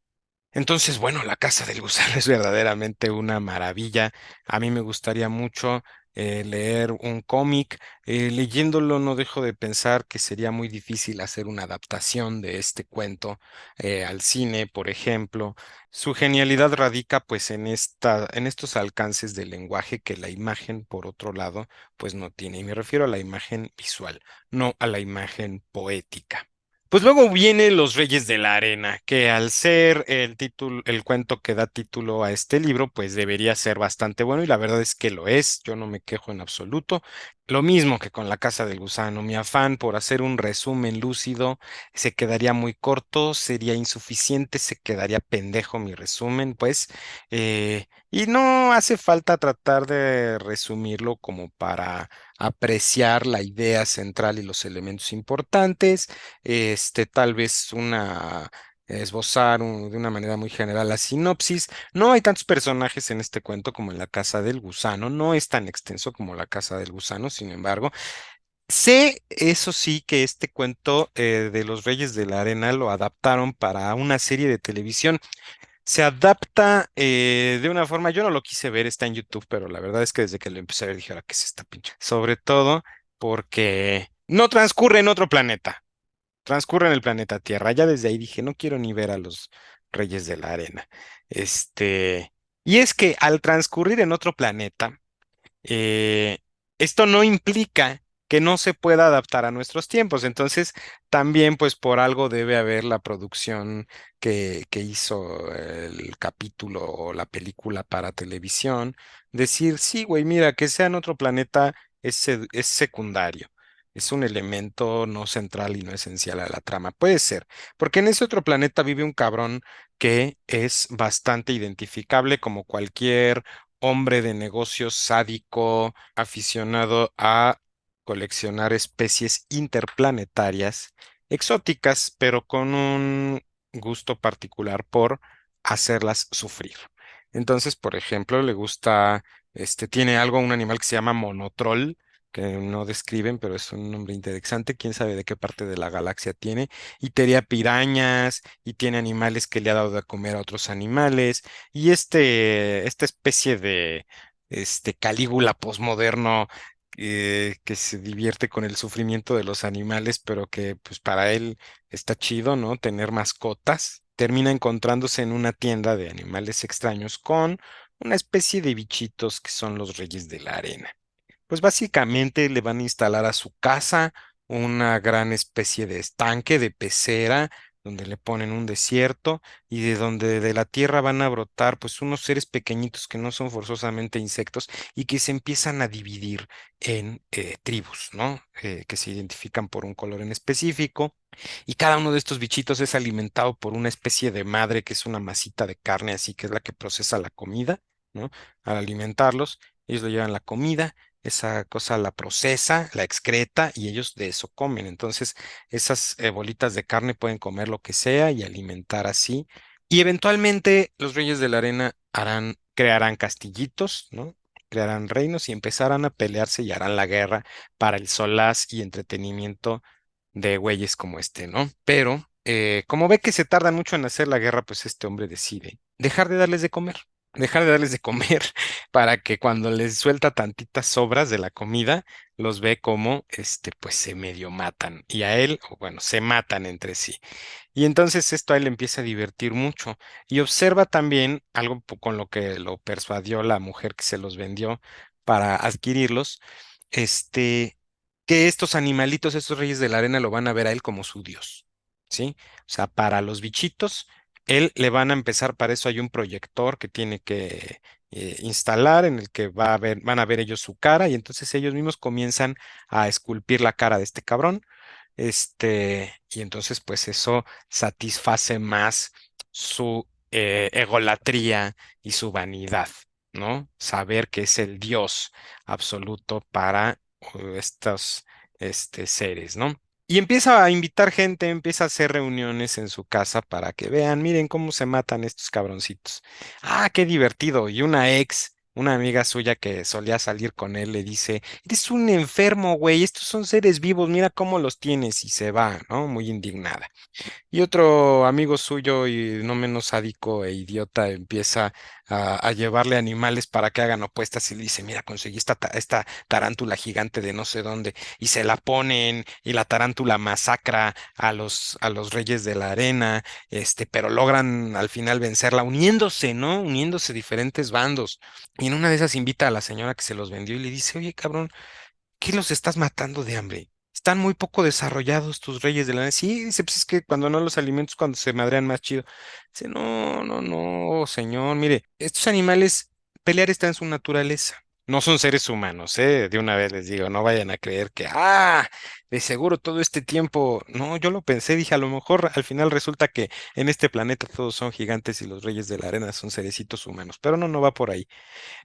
Entonces, bueno, la casa del gusano es verdaderamente una maravilla. A mí me gustaría mucho leer un cómic. Leyéndolo no dejo de pensar que sería muy difícil hacer una adaptación de este cuento al cine, por ejemplo. Su genialidad radica pues en estos alcances del lenguaje que la imagen, por otro lado, pues no tiene. Y me refiero a la imagen visual, no a la imagen poética. Pues luego viene Los Reyes de la Arena, que al ser el título, el cuento que da título a este libro, pues debería ser bastante bueno y la verdad es que lo es, yo no me quejo en absoluto. Lo mismo que con La Casa del Gusano, mi afán por hacer un resumen lúcido se quedaría muy corto, sería insuficiente, se quedaría pendejo mi resumen, pues, y no hace falta tratar de resumirlo como para apreciar la idea central y los elementos importantes tal vez esbozar de una manera muy general la sinopsis. No hay tantos personajes en este cuento como en La Casa del Gusano, no es tan extenso como La Casa del Gusano, sin embargo. Sé, eso sí, que este cuento de los Reyes de la Arena lo adaptaron para una serie de televisión. Se adapta de una forma, yo no lo quise ver, está en YouTube, pero la verdad es que desde que lo empecé a ver dije, ahora, ¿qué es esta pinche? Sobre todo porque no transcurre en otro planeta, transcurre en el planeta Tierra. Ya desde ahí dije, no quiero ni ver a los Reyes de la Arena. Este, y es que al transcurrir en otro planeta, eh, esto no implica que no se pueda adaptar a nuestros tiempos. Entonces, también, pues, por algo debe haber la producción que hizo el capítulo o la película para televisión. Decir, sí, güey, mira, que sea en otro planeta es secundario. Es un elemento no central y no esencial a la trama. Puede ser, porque en ese otro planeta vive un cabrón que es bastante identificable como cualquier hombre de negocios sádico, aficionado a coleccionar especies interplanetarias exóticas, pero con un gusto particular por hacerlas sufrir. Entonces, por ejemplo, le gusta, tiene algo, un animal que se llama monotrol, que no describen, pero es un nombre interesante, quién sabe de qué parte de la galaxia tiene, y tenía pirañas, y tiene animales que le ha dado de comer a otros animales, y esta especie de Calígula posmoderno que se divierte con el sufrimiento de los animales, pero que pues para él está chido, ¿no? Tener mascotas. Termina encontrándose en una tienda de animales extraños con una especie de bichitos que son los reyes de la arena. Pues básicamente le van a instalar a su casa una gran especie de estanque, de pecera, donde le ponen un desierto y de donde de la tierra van a brotar pues unos seres pequeñitos que no son forzosamente insectos y que se empiezan a dividir en tribus, ¿no? Que se identifican por un color en específico y cada uno de estos bichitos es alimentado por una especie de madre que es una masita de carne, así que es la que procesa la comida, ¿no? Al alimentarlos, ellos lo llevan la comida, esa cosa la procesa, la excreta y ellos de eso comen. Entonces, esas bolitas de carne pueden comer lo que sea y alimentar así. Y eventualmente los reyes de la arena crearán castillitos, ¿no? Crearán reinos y empezarán a pelearse y harán la guerra para el solaz y entretenimiento de güeyes como este, ¿no? Pero como ve que se tarda mucho en hacer la guerra, pues este hombre decide dejar de darles de comer. Dejar de darles de comer para que cuando les suelta tantitas sobras de la comida, los ve como, pues se medio matan. Y a él, o bueno, se matan entre sí. Y entonces esto a él le empieza a divertir mucho. Y observa también algo con lo que lo persuadió la mujer que se los vendió para adquirirlos, este, que estos animalitos, estos reyes de la arena, lo van a ver a él como su dios, ¿sí? O sea, para los bichitos, él le van a empezar, para eso hay un proyector que tiene que instalar en el que van a ver ellos su cara y entonces ellos mismos comienzan a esculpir la cara de este cabrón. Y entonces pues eso satisface más su egolatría y su vanidad, ¿no? Saber que es el Dios absoluto para estos seres, ¿no? Y empieza a invitar gente, empieza a hacer reuniones en su casa para que vean, miren cómo se matan estos cabroncitos. Ah, qué divertido. Y una amiga suya que solía salir con él, le dice, eres un enfermo, güey, estos son seres vivos, mira cómo los tienes y se va, ¿no? Muy indignada. Y otro amigo suyo y no menos sádico e idiota empieza a llevarle animales para que hagan opuestas y le dice, mira, conseguí esta tarántula gigante de no sé dónde y se la ponen y la tarántula masacra a los reyes de la arena, pero logran al final vencerla uniéndose, ¿no? Uniéndose diferentes bandos. Y en una de esas invita a la señora que se los vendió y le dice, oye, cabrón, ¿qué los estás matando de hambre? Están muy poco desarrollados tus reyes de la... Sí, dice, pues es que cuando no los alimentos, cuando se madrean más chido. Dice, no, no, no, señor, mire, estos animales, pelear está en su naturaleza. No son seres humanos, ¿eh? De una vez les digo, no vayan a creer que, de seguro todo este tiempo, no, yo lo pensé, dije, a lo mejor al final resulta que en este planeta todos son gigantes y los reyes de la arena son cerecitos humanos, pero no, no va por ahí.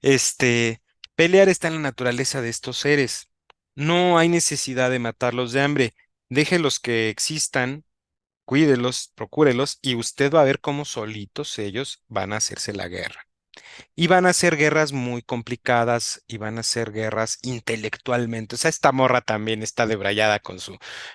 Este, Pelear está en la naturaleza de estos seres. No hay necesidad de matarlos de hambre. Déjelos que existan, cuídelos, procúrelos, y usted va a ver cómo solitos ellos van a hacerse la guerra. Y van a ser guerras muy complicadas y van a ser guerras intelectualmente. O sea, esta morra también está debrayada con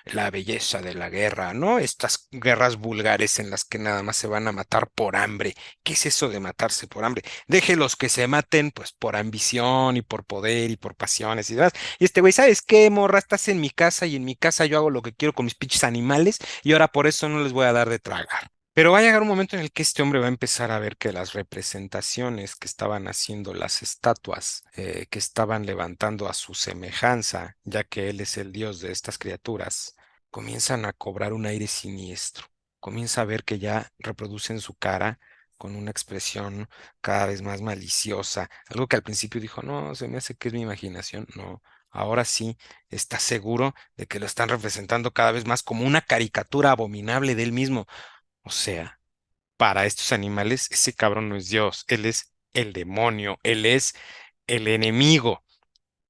la belleza de la guerra, ¿no? Estas guerras vulgares en las que nada más se van a matar por hambre. ¿Qué es eso de matarse por hambre? Déjelos que se maten, pues, por ambición y por poder y por pasiones y demás. Y este güey, ¿sabes qué, morra? Estás en mi casa y en mi casa yo hago lo que quiero con mis pinches animales y ahora por eso no les voy a dar de tragar. Pero va a llegar un momento en el que este hombre va a empezar a ver que las representaciones que estaban haciendo las estatuas, que estaban levantando a su semejanza, ya que él es el dios de estas criaturas, comienzan a cobrar un aire siniestro. Comienza a ver que ya reproducen su cara con una expresión cada vez más maliciosa, algo que al principio dijo, no, se me hace que es mi imaginación, no. Ahora sí está seguro de que lo están representando cada vez más como una caricatura abominable de él mismo. O sea, para estos animales, ese cabrón no es Dios, él es el demonio, él es el enemigo.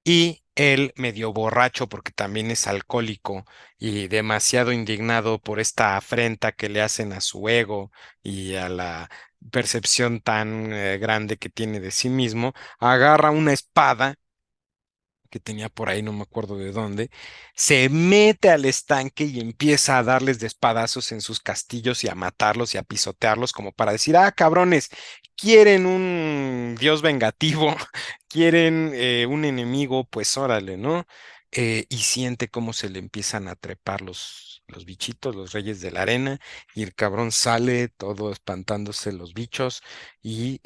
Y él, medio borracho, porque también es alcohólico y demasiado indignado por esta afrenta que le hacen a su ego y a la percepción tan grande que tiene de sí mismo, agarra una espada que tenía por ahí, no me acuerdo de dónde, se mete al estanque y empieza a darles de espadazos en sus castillos y a matarlos y a pisotearlos como para decir, cabrones, quieren un dios vengativo, quieren un enemigo, pues órale, ¿no? Y siente cómo se le empiezan a trepar los bichitos, los reyes de la arena, y el cabrón sale todo espantándose los bichos y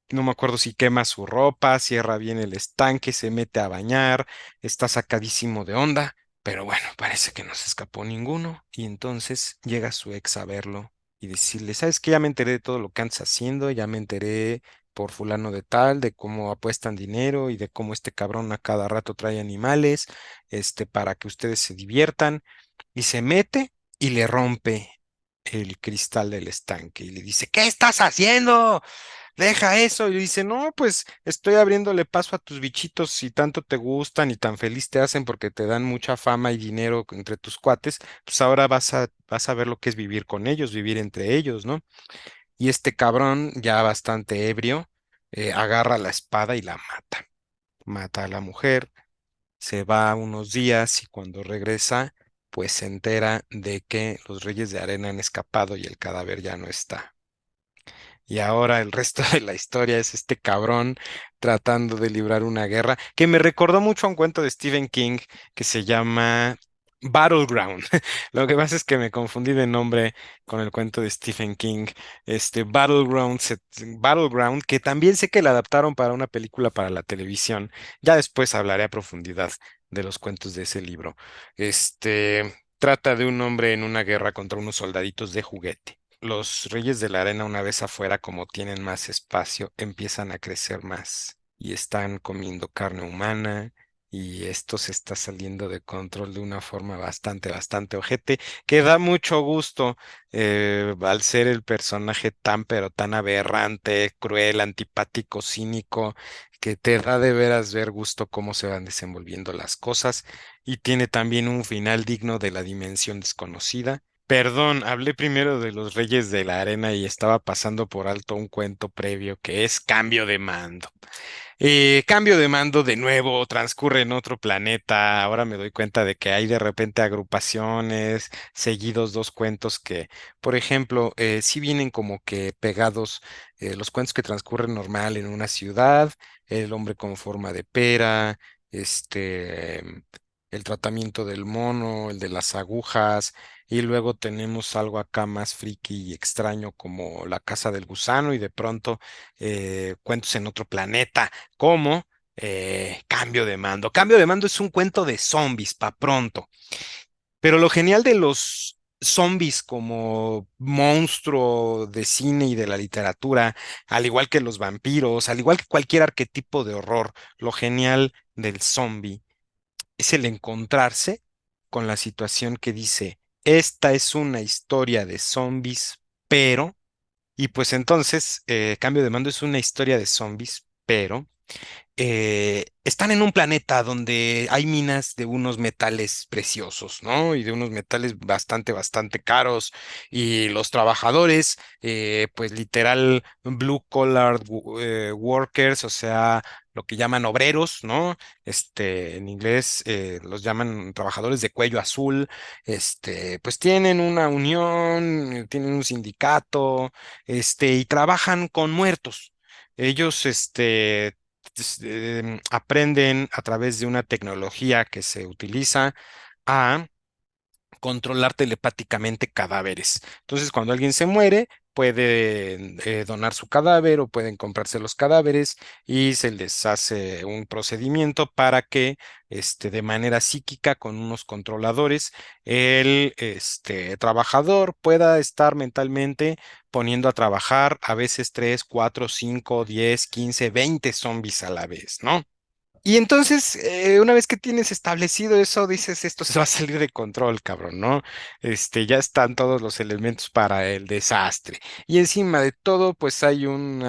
no me acuerdo si quema su ropa, cierra bien el estanque, se mete a bañar, está sacadísimo de onda, Pero bueno, parece que no se escapó ninguno y entonces llega su ex a verlo y decirle, ¿sabes qué? Ya me enteré de todo lo que andas haciendo, ya me enteré por fulano de tal, de cómo apuestan dinero y de cómo este cabrón a cada rato trae animales, para que ustedes se diviertan y se mete y le rompe el cristal del estanque y le dice, ¿qué estás haciendo? Deja eso. Y dice, no, pues estoy abriéndole paso a tus bichitos si tanto te gustan y tan feliz te hacen porque te dan mucha fama y dinero entre tus cuates, pues ahora vas a ver lo que es vivir con ellos, vivir entre ellos, ¿no? Y este cabrón, ya bastante ebrio, agarra la espada y la mata. Mata a la mujer, se va unos días y cuando regresa, pues se entera de que los Reyes de Arena han escapado y el cadáver ya no está. Y ahora el resto de la historia es este cabrón tratando de librar una guerra que me recordó mucho a un cuento de Stephen King que se llama Battleground. Lo que pasa es que me confundí de nombre con el cuento de Stephen King. Battleground, que también sé que la adaptaron para una película para la televisión. Ya después hablaré a profundidad de los cuentos de ese libro. Trata de un hombre en una guerra contra unos soldaditos de juguete. Los reyes de la arena, una vez afuera, como tienen más espacio, empiezan a crecer más y están comiendo carne humana y esto se está saliendo de control de una forma bastante ojete, que da mucho gusto al ser el personaje tan, pero tan aberrante, cruel, antipático, cínico, que te da de veras ver gusto cómo se van desenvolviendo las cosas y tiene también un final digno de la dimensión desconocida. Perdón, hablé primero de los Reyes de la Arena y estaba pasando por alto un cuento previo que es Cambio de Mando. Cambio de mando de nuevo, transcurre en otro planeta. Ahora me doy cuenta de que hay de repente agrupaciones, seguidos dos cuentos que, por ejemplo, sí vienen como que pegados los cuentos que transcurren normal en una ciudad, el hombre con forma de pera, el tratamiento del mono, el de las agujas, y luego tenemos algo acá más friki y extraño como la casa del gusano y de pronto cuentos en otro planeta como Cambio de Mando. Cambio de Mando es un cuento de zombies, pa' pronto. Pero lo genial de los zombies como monstruo de cine y de la literatura, al igual que los vampiros, al igual que cualquier arquetipo de horror, lo genial del zombie es el encontrarse con la situación que dice, esta es una historia de zombies, pero, y pues entonces, Cambio de Mando es una historia de zombies, pero están en un planeta donde hay minas de unos metales preciosos, ¿no? Y de unos metales bastante caros. Y los trabajadores, pues literal, blue collar workers, o sea, lo que llaman obreros, ¿no? En inglés los llaman trabajadores de cuello azul. Pues tienen una unión, tienen un sindicato, y trabajan con muertos. Ellos, aprenden a través de una tecnología que se utiliza a controlar telepáticamente cadáveres. Entonces, cuando alguien se muere, pueden donar su cadáver o pueden comprarse los cadáveres y se les hace un procedimiento para que, de manera psíquica, con unos controladores, el, trabajador pueda estar mentalmente poniendo a trabajar a veces 3, 4, 5, 10, 15, 20 zombies a la vez, ¿no? Y entonces, una vez que tienes establecido eso, dices, esto se va a salir de control, cabrón, ¿no? Ya están todos los elementos para el desastre. Y encima de todo, pues hay un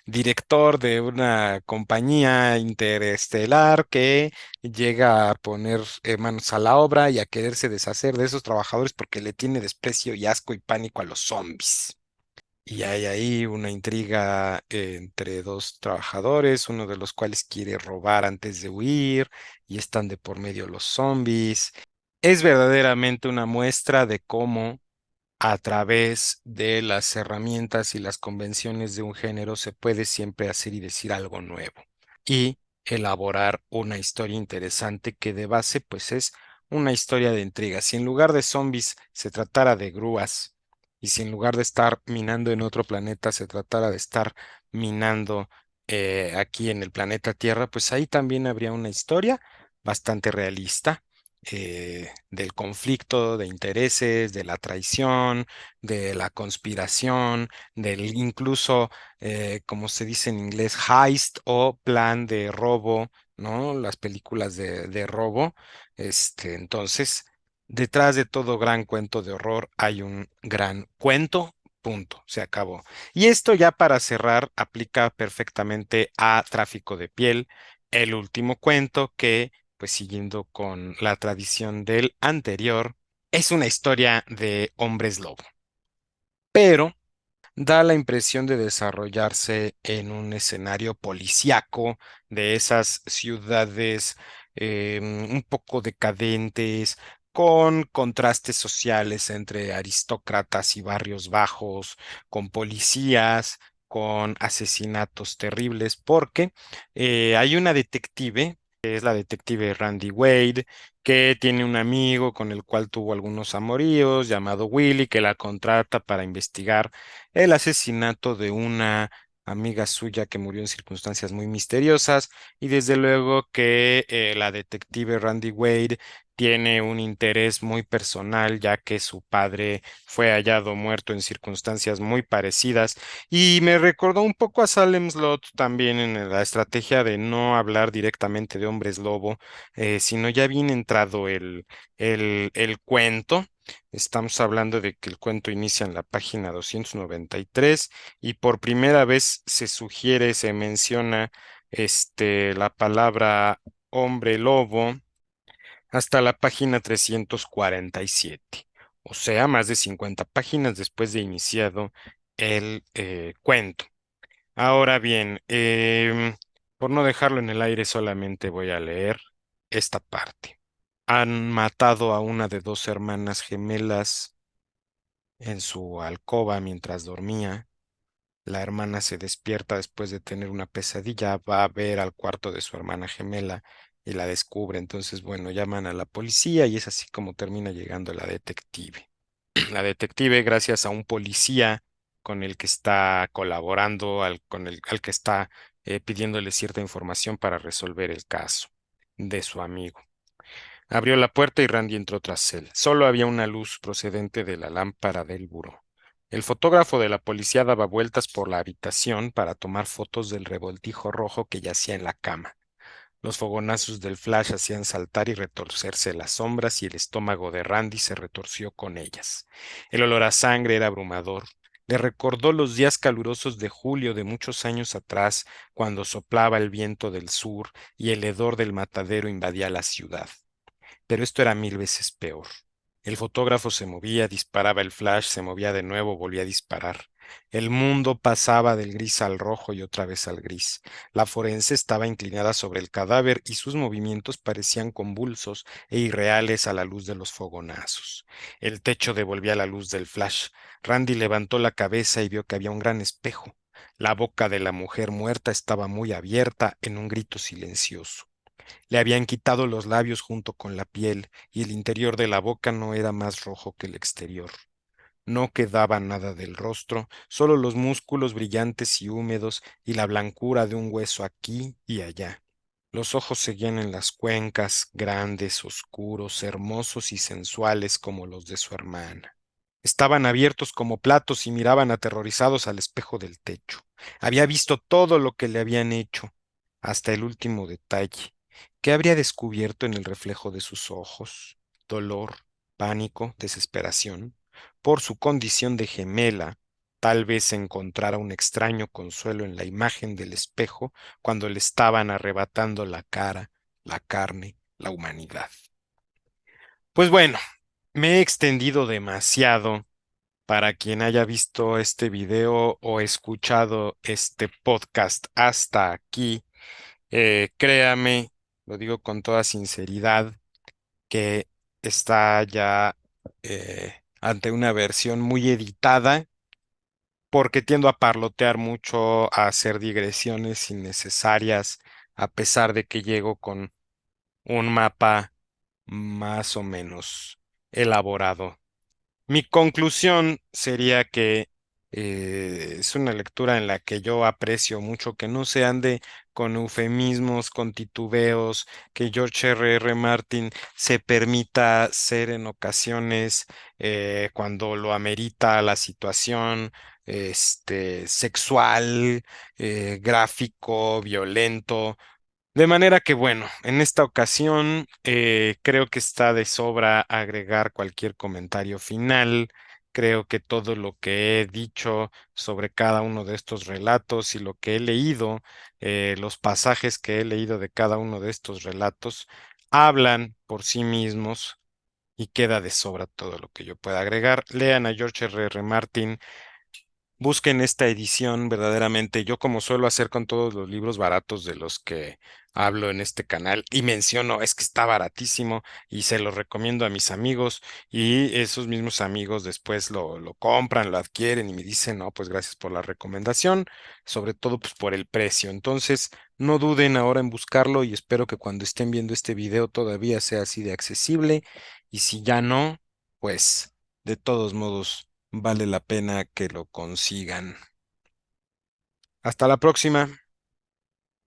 director de una compañía interestelar que llega a poner manos a la obra y a quererse deshacer de esos trabajadores porque le tiene desprecio y asco y pánico a los zombies. Y hay ahí una intriga entre dos trabajadores, uno de los cuales quiere robar antes de huir, y están de por medio los zombies. Es verdaderamente una muestra de cómo a través de las herramientas y las convenciones de un género se puede siempre hacer y decir algo nuevo y elaborar una historia interesante que de base pues es una historia de intriga. Si en lugar de zombies se tratara de grúas y si en lugar de estar minando en otro planeta se tratara de estar minando aquí en el planeta Tierra, pues ahí también habría una historia bastante realista del conflicto de intereses, de la traición, de la conspiración, del incluso, como se dice en inglés, heist o plan de robo, ¿no? Las películas de robo. Entonces, detrás de todo gran cuento de horror hay un gran cuento. Punto, se acabó. Y esto ya para cerrar aplica perfectamente a Tráfico de Piel, el último cuento que, pues siguiendo con la tradición del anterior, es una historia de hombres lobo, pero da la impresión de desarrollarse en un escenario policíaco de esas ciudades un poco decadentes, con contrastes sociales entre aristócratas y barrios bajos, con policías, con asesinatos terribles, porque hay una detective, que es la detective Randy Wade, que tiene un amigo con el cual tuvo algunos amoríos, llamado Willy, que la contrata para investigar el asesinato de una amiga suya que murió en circunstancias muy misteriosas, y desde luego que la detective Randy Wade tiene un interés muy personal ya que su padre fue hallado muerto en circunstancias muy parecidas, y me recordó un poco a Salem Slot también en la estrategia de no hablar directamente de hombres lobo, sino ya bien entrado el cuento. Estamos hablando de que el cuento inicia en la página 293 y por primera vez se sugiere, se menciona la palabra hombre lobo hasta la página 347. O sea, más de 50 páginas después de iniciado el cuento. Ahora bien, por no dejarlo en el aire, solamente voy a leer esta parte. Han matado a una de dos hermanas gemelas en su alcoba mientras dormía. La hermana se despierta después de tener una pesadilla, va a ver al cuarto de su hermana gemela y la descubre. Entonces, bueno, llaman a la policía y es así como termina llegando la detective. La detective, gracias a un policía con el que está colaborando, al que está pidiéndole cierta información para resolver el caso de su amigo. Abrió la puerta y Randy entró tras él. Solo había una luz procedente de la lámpara del buró. El fotógrafo de la policía daba vueltas por la habitación para tomar fotos del revoltijo rojo que yacía en la cama. Los fogonazos del flash hacían saltar y retorcerse las sombras y el estómago de Randy se retorció con ellas. El olor a sangre era abrumador. Le recordó los días calurosos de julio de muchos años atrás, cuando soplaba el viento del sur y el hedor del matadero invadía la ciudad. Pero esto era mil veces peor. El fotógrafo se movía, disparaba el flash, se movía de nuevo, volvía a disparar. El mundo pasaba del gris al rojo y otra vez al gris. La forense estaba inclinada sobre el cadáver y sus movimientos parecían convulsos e irreales a la luz de los fogonazos. El techo devolvía la luz del flash. Randy levantó la cabeza y vio que había un gran espejo. La boca de la mujer muerta estaba muy abierta en un grito silencioso. Le habían quitado los labios junto con la piel, y el interior de la boca no era más rojo que el exterior. No quedaba nada del rostro, solo los músculos brillantes y húmedos y la blancura de un hueso aquí y allá. Los ojos seguían en las cuencas, grandes, oscuros, hermosos y sensuales como los de su hermana. Estaban abiertos como platos y miraban aterrorizados al espejo del techo. Había visto todo lo que le habían hecho, hasta el último detalle. ¿Qué habría descubierto en el reflejo de sus ojos? Dolor, pánico, desesperación. Por su condición de gemela, tal vez encontrara un extraño consuelo en la imagen del espejo cuando le estaban arrebatando la cara, la carne, la humanidad. Pues bueno, me he extendido demasiado. Para quien haya visto este video o escuchado este podcast hasta aquí, créame, lo digo con toda sinceridad, que está ya ante una versión muy editada, porque tiendo a parlotear mucho, a hacer digresiones innecesarias, a pesar de que llego con un mapa más o menos elaborado. Mi conclusión sería que Es una lectura en la que yo aprecio mucho que no se ande con eufemismos, con titubeos, que George R. Martin se permita ser en ocasiones, cuando lo amerita la situación, sexual, gráfico, violento. De manera que, bueno, en esta ocasión creo que está de sobra agregar cualquier comentario final. Creo que todo lo que he dicho sobre cada uno de estos relatos y lo que he leído, los pasajes que he leído de cada uno de estos relatos, hablan por sí mismos y queda de sobra todo lo que yo pueda agregar. Lean a George R. Martin. Busquen esta edición verdaderamente. Yo como suelo hacer con todos los libros baratos de los que hablo en este canal y menciono, es que está baratísimo y se lo recomiendo a mis amigos y esos mismos amigos después lo compran, lo adquieren y me dicen, no, pues gracias por la recomendación, sobre todo pues por el precio. Entonces, no duden ahora en buscarlo y espero que cuando estén viendo este video todavía sea así de accesible y si ya no, pues de todos modos vale la pena que lo consigan. Hasta la próxima.